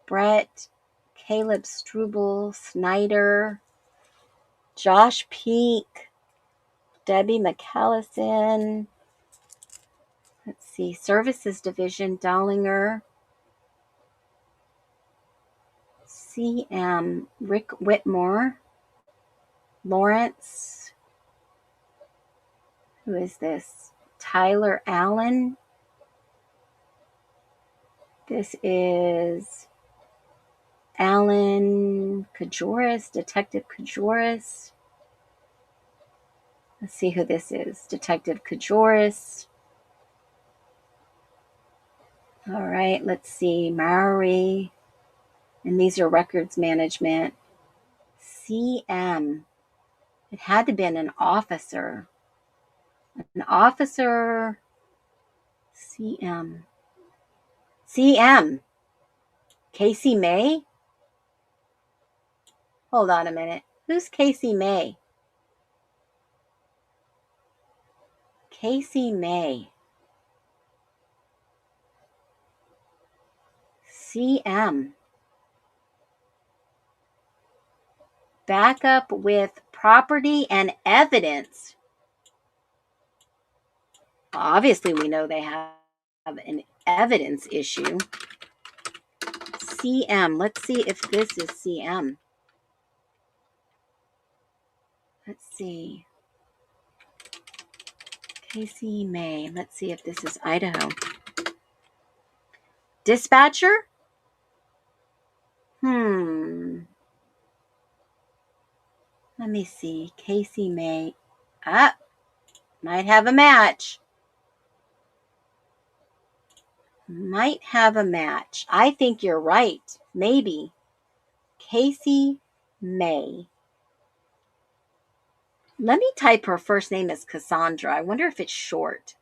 Brett, Caleb Struble, Snyder, Josh Peak, Debbie McCallison. Let's see, Services Division, Dollinger. CM, Rick Whitmore, Lawrence. Who is this? Tyler Allen. This is Alan Kajoris, Detective Kajoris. Let's see who this is. Detective Kajoris. All right, let's see. Maori. And these are records management. CM. It had to have been an officer. An officer. CM. CM. Casey May? Hold on a minute. Who's Casey May? Casey May. CM. Back up with property and evidence. Obviously, we know they have an evidence issue. CM. Let's see if this is CM. Let's see. Casey May. Let's see if this is Idaho. Dispatcher? Let me see. Casey May. Ah, might have a match. Might have a match. I think you're right. Maybe. Casey May. Let me type her first name as Cassandra. I wonder if it's short.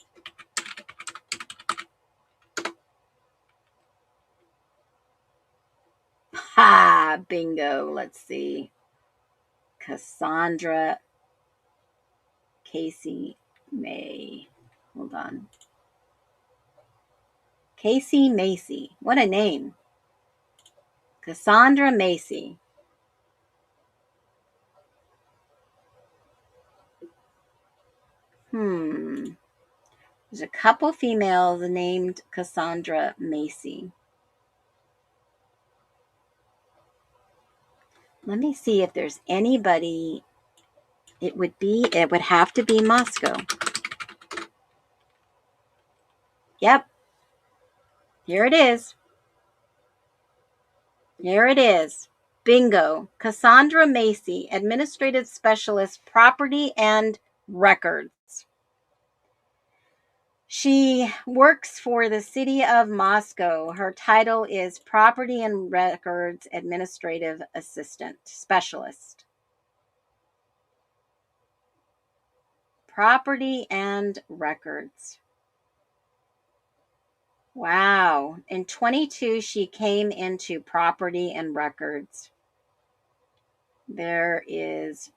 Ha! Bingo. Let's see. Cassandra Casey May. Hold on. Casey Macy. What a name. Cassandra Macy. There's a couple females named Cassandra Macy. Let me see if there's anybody. It would have to be Moscow. Yep. Here it is. Here it is. Bingo. Cassandra Macy, Administrative Specialist, Property and Records. She works for the city of Moscow. Her title is Property and Records Administrative Assistant Specialist. Property and Records. Wow. In 22, she came into Property and Records. There is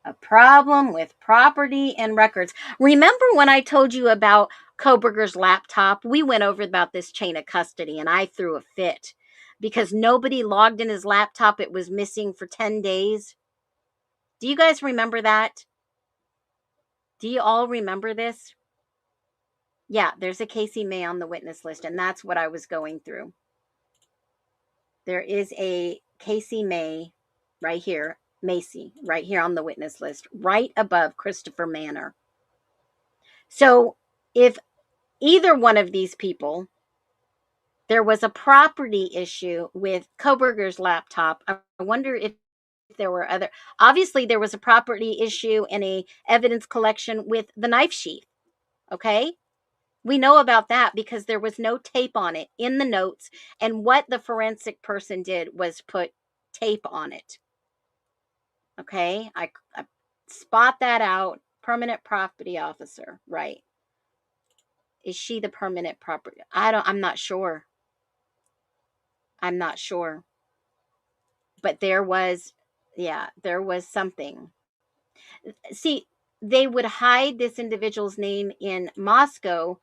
a problem with property and records. Remember when I told you about Koberger's laptop? We went over about this chain of custody and I threw a fit because nobody logged in his laptop. It was missing for 10 days. Do you guys remember that? Do you all remember this? Yeah, there's a Casey May on the witness list, and that's what I was going through. There is a Casey May right here, Macy, right here on the witness list, right above Christopher Manor. So if either one of these people, there was a property issue with Koberger's laptop, I wonder if there were other, obviously there was a property issue and a evidence collection with the knife sheath. Okay. We know about that because there was no tape on it in the notes. And what the forensic person did was put tape on it. Okay. I spot that out. Permanent property officer. Right. Is she the permanent property? I'm not sure. I'm not sure. But there was something. See, they would hide this individual's name in Moscow.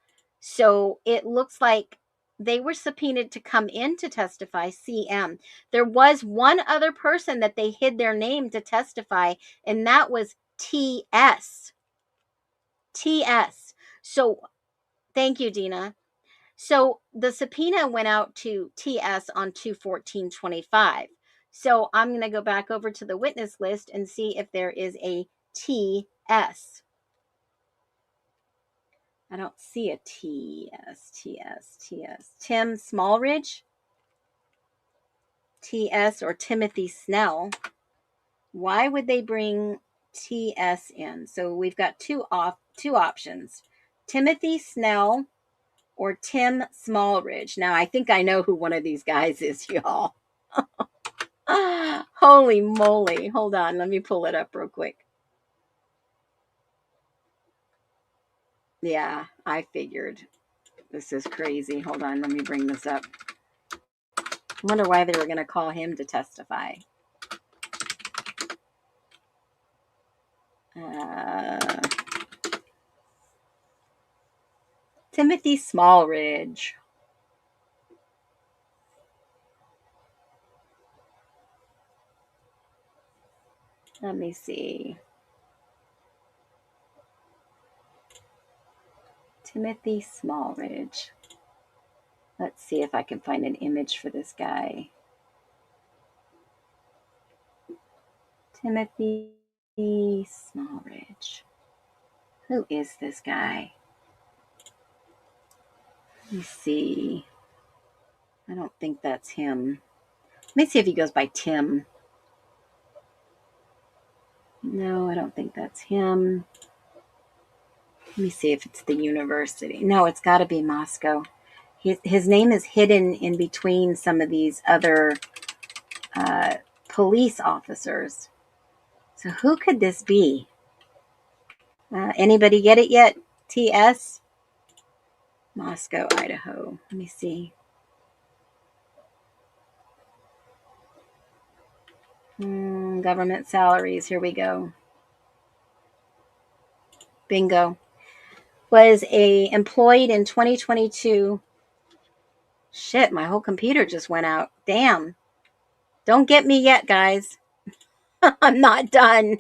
So it looks like they were subpoenaed to come in to testify, CM. There was one other person that they hid their name to testify, and that was TS. TS. So thank you, Dina. So the subpoena went out to TS on 2/14/25. So I'm going to go back over to the witness list and see if there is a TS. I don't see a TS. Tim Smallridge, TS, or Timothy Snell. Why would they bring TS in? So we've got two options. Timothy Snell or Tim Smallridge. Now, I think I know who one of these guys is, y'all. Holy moly. Hold on. Let me pull it up real quick. Yeah, I figured. This is crazy. Hold on. Let me bring this up. I wonder why they were going to call him to testify. Timothy Smallridge. Let me see. Timothy Smallridge. Let's see if I can find an image for this guy. Timothy Smallridge. Who is this guy? Let me see. I don't think that's him. Let me see if he goes by Tim. No, I don't think that's him. Let me see if it's the university. No, it's got to be Moscow. His name is hidden in between some of these other police officers. So who could this be? Anybody get it yet? TS? Moscow, Idaho. Let me see. Government salaries. Here we go. Bingo. Was employed in 2022. Shit, my whole computer just went out. Damn. Don't get me yet, guys. I'm not done.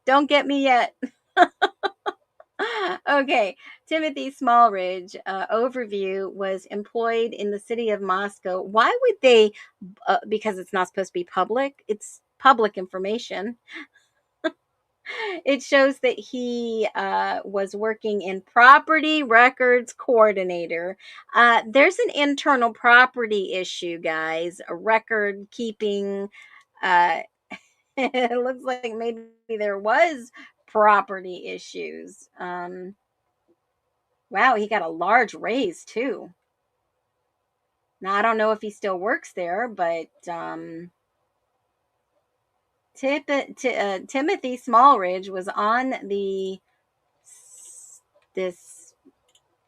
Don't get me yet. Okay, Timothy Smallridge overview was employed in the city of Moscow. Why would they? Because it's not supposed to be public. It's public information. It shows that he was working in property records coordinator. There's an internal property issue, guys. A record keeping. It looks like maybe there was property issues. Wow, he got a large raise too. Now I don't know if he still works there, but Timothy Smallridge was on this,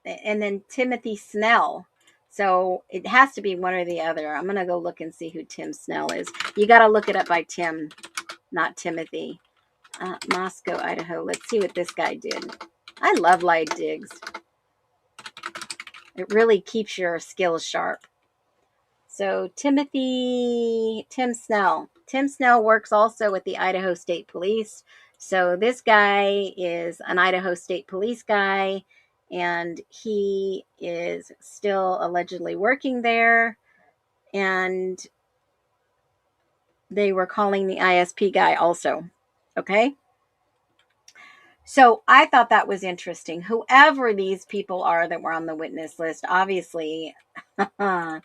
and then Timothy Snell. So it has to be one or the other. I'm gonna go look and see who Tim Snell is. You got to look it up by Tim, not Timothy. Moscow, Idaho. Let's see what this guy did. I love live digs. It really keeps your skills sharp. So Tim Snell. Tim Snell works also with the Idaho State Police. So this guy is an Idaho State Police guy, and he is still allegedly working there. And they were calling the ISP guy also. Okay. So I thought that was interesting. Whoever these people are that were on the witness list, obviously, they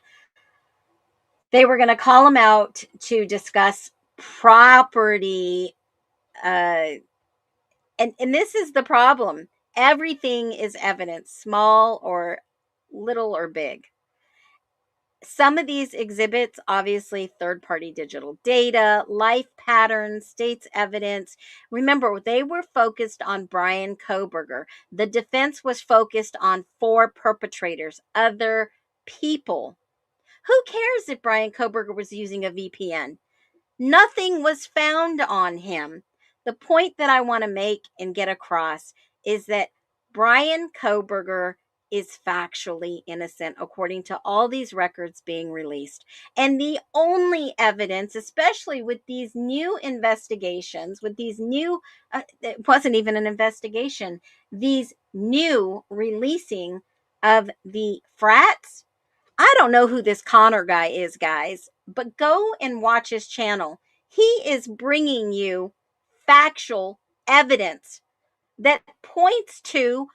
were going to call him out to discuss property. And this is the problem. Everything is evidence, small or little or big. Some of these exhibits, obviously, third-party digital data, life patterns, states evidence. Remember, they were focused on Brian Kohberger. The defense was focused on 4 perpetrators, other people. Who cares if Brian Kohberger was using a VPN? Nothing was found on him. The point that I want to make and get across is that Brian Kohberger is factually innocent according to all these records being released. And the only evidence, especially with these new investigations, with these new, it wasn't even an investigation, these new releasing of the frats. I don't know who this Connor guy is, guys, but go and watch his channel. He is bringing you factual evidence that points to,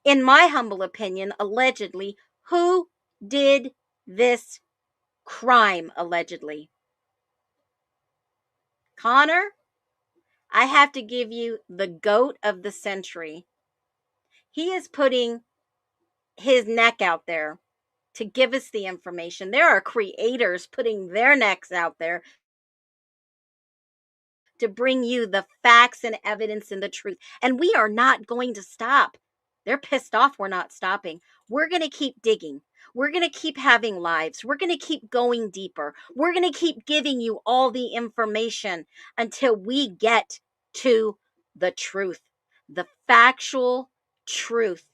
in my humble opinion, allegedly, who did this crime, allegedly. Connor, I have to give you the goat of the century. He is putting his neck out there to give us the information. There are creators putting their necks out there to bring you the facts and evidence and the truth. And we are not going to stop. They're pissed off we're not stopping. We're going to keep digging. We're going to keep having lives. We're going to keep going deeper. We're going to keep giving you all the information until we get to the truth, the factual truth.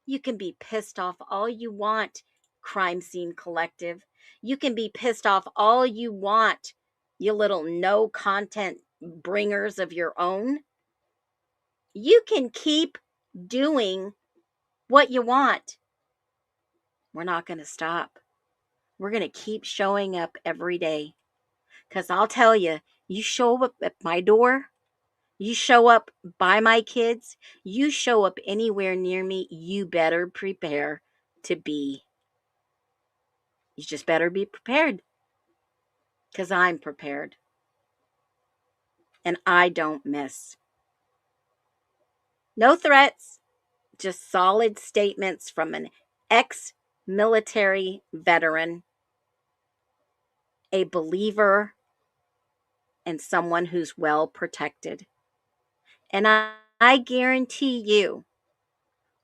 You can be pissed off all you want, Crime Scene Collective. You can be pissed off all you want, you little no content bringers of your own. You can keep doing what you want. We're not going to stop. We're going to keep showing up every day. Because I'll tell you, you show up at my door, you show up by my kids, you show up anywhere near me, you better prepare to be. You just better be prepared. Because I'm prepared. And I don't miss. No threats, just solid statements from an ex-military veteran, a believer, and someone who's well protected. And I guarantee you,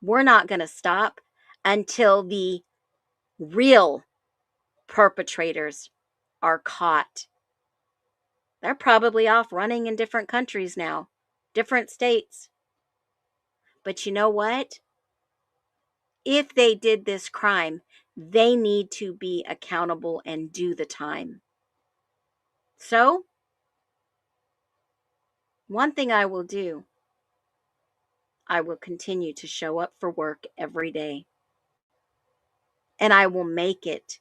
we're not going to stop until the real perpetrators are caught. They're probably off running in different countries now, different states. But you know what? If they did this crime, they need to be accountable and do the time. So, one thing I will do, I will continue to show up for work every day. And I will make it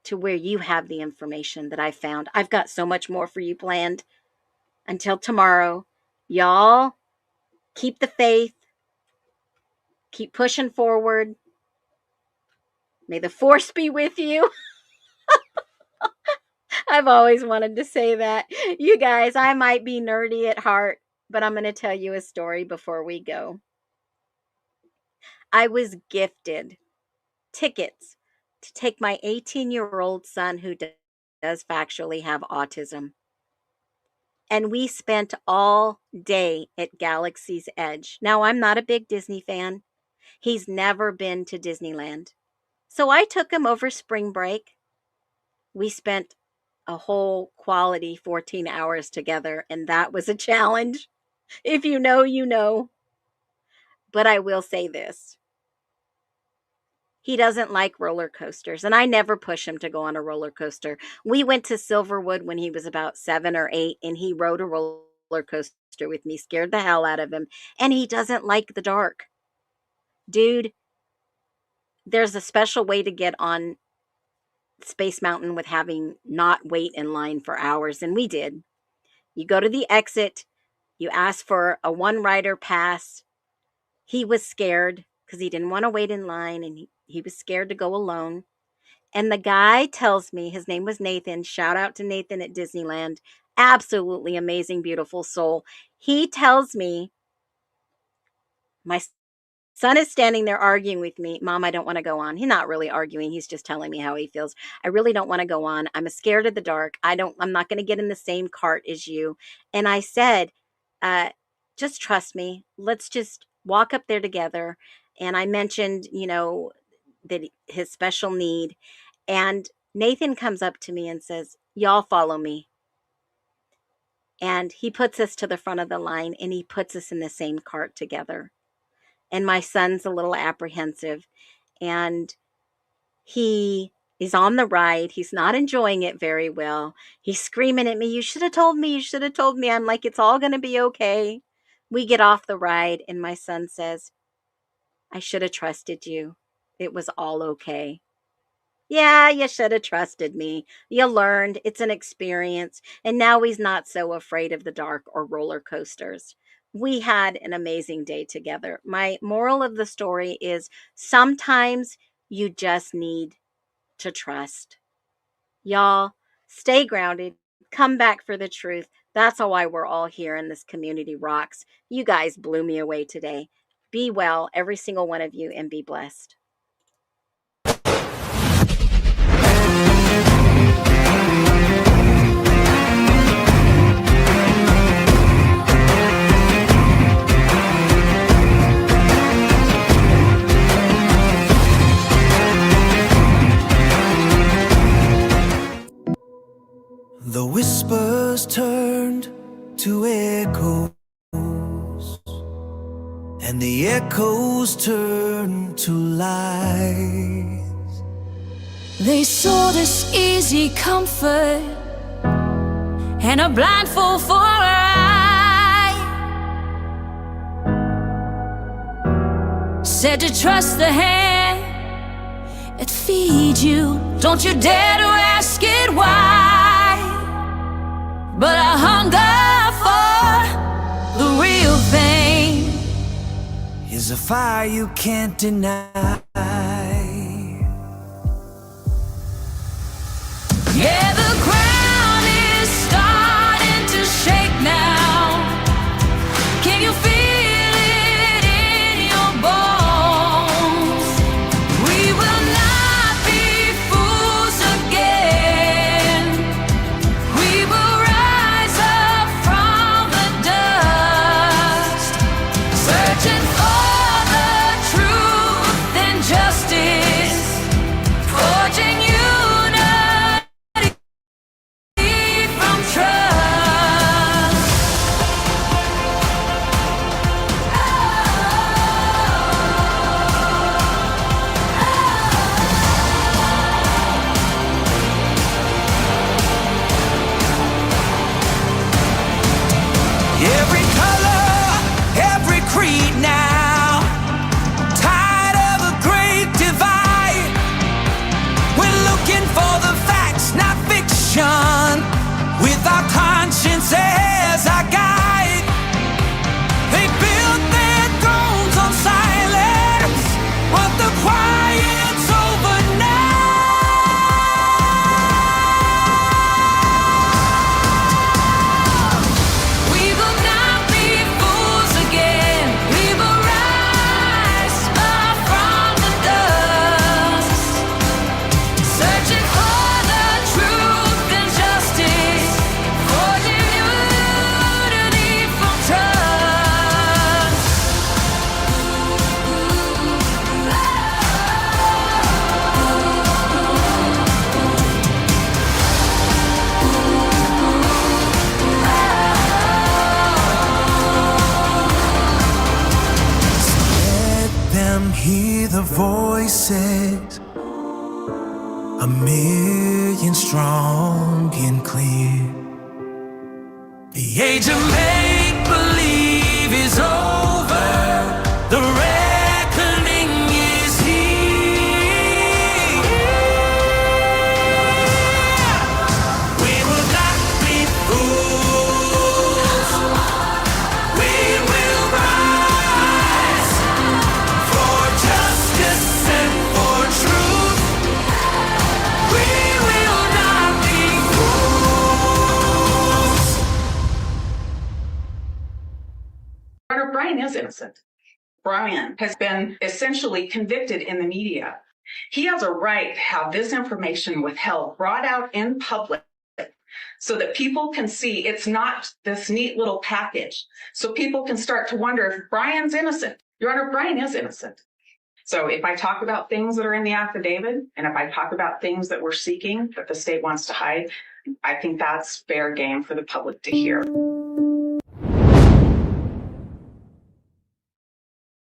to where you have the information that I found. I've got so much more for you planned. Until tomorrow, y'all keep the faith. Keep pushing forward. May the force be with you. I've always wanted to say that. You guys, I might be nerdy at heart, but I'm going to tell you a story before we go. I was gifted tickets to take my 18-year-old son who does factually have autism. And we spent all day at Galaxy's Edge. Now, I'm not a big Disney fan. He's never been to Disneyland. So I took him over spring break. We spent a whole quality 14 hours together, and that was a challenge. If you know, you know. But I will say this. He doesn't like roller coasters, and I never push him to go on a roller coaster. We went to Silverwood when he was about 7 or 8, and he rode a roller coaster with me, scared the hell out of him, and he doesn't like the dark. Dude, there's a special way to get on Space Mountain with having not wait in line for hours, and we did. You go to the exit, you ask for a one-rider pass. He was scared because he didn't want to wait in line, and he was scared to go alone. And the guy tells me, his name was Nathan, shout out to Nathan at Disneyland, absolutely amazing, beautiful soul. He tells me, my son is standing there arguing with me. Mom, I don't want to go on. He's not really arguing. He's just telling me how he feels. I really don't want to go on. I'm scared of the dark. I'm not going to get in the same cart as you. And I said, just trust me. Let's just walk up there together. And I mentioned, that his special need. And Nathan comes up to me and says, y'all follow me. And he puts us to the front of the line, and he puts us in the same cart together. And my son's a little apprehensive, and he is on the ride. He's not enjoying it very well. He's screaming at me, you should have told me, you should have told me. I'm like, it's all going to be okay. We get off the ride, and my son says, I should have trusted you. It was all okay. Yeah, you should have trusted me. You learned. It's an experience. And now he's not so afraid of the dark or roller coasters. We had an amazing day together. My moral of the story is sometimes you just need to trust. Y'all, stay grounded. Come back for the truth. That's why we're all here in this community rocks. You guys blew me away today. Be well, every single one of you, and be blessed. The whispers turned to echoes, and the echoes turned to lies. They sold us easy comfort and a blindfold for our eye. Said to trust the hand that feeds you. Don't you dare to ask it why. But I hunger for the real thing. Is a fire you can't deny. Yeah, the ground is starting to shake now. Can you feel it in your bones? We will not be fools again. We will rise up from the dust, searching for the truth and justice, forging unity from trust. Every color, every creed now, tired of a great divide. We're looking for the facts, not fiction, with our conscience as our guide. They built their thrones on silence, but the quiet's over now. We will not be fools again. We will rise up from the dust, searching for the truth and justice, forging unity from trust. Let them hear the voices, a million strong and clear. The age of make-believe is over. The reckoning is here. We will not be fools. We will rise for justice and for truth. We will not be fools. Brian is innocent. Brian has been essentially convicted in the media. He has a right to have this information withheld, brought out in public, so that people can see it's not this neat little package. So people can start to wonder if Brian's innocent. Your Honor, Brian is innocent. So if I talk about things that are in the affidavit, and if I talk about things that we're seeking that the state wants to hide, I think that's fair game for the public to hear.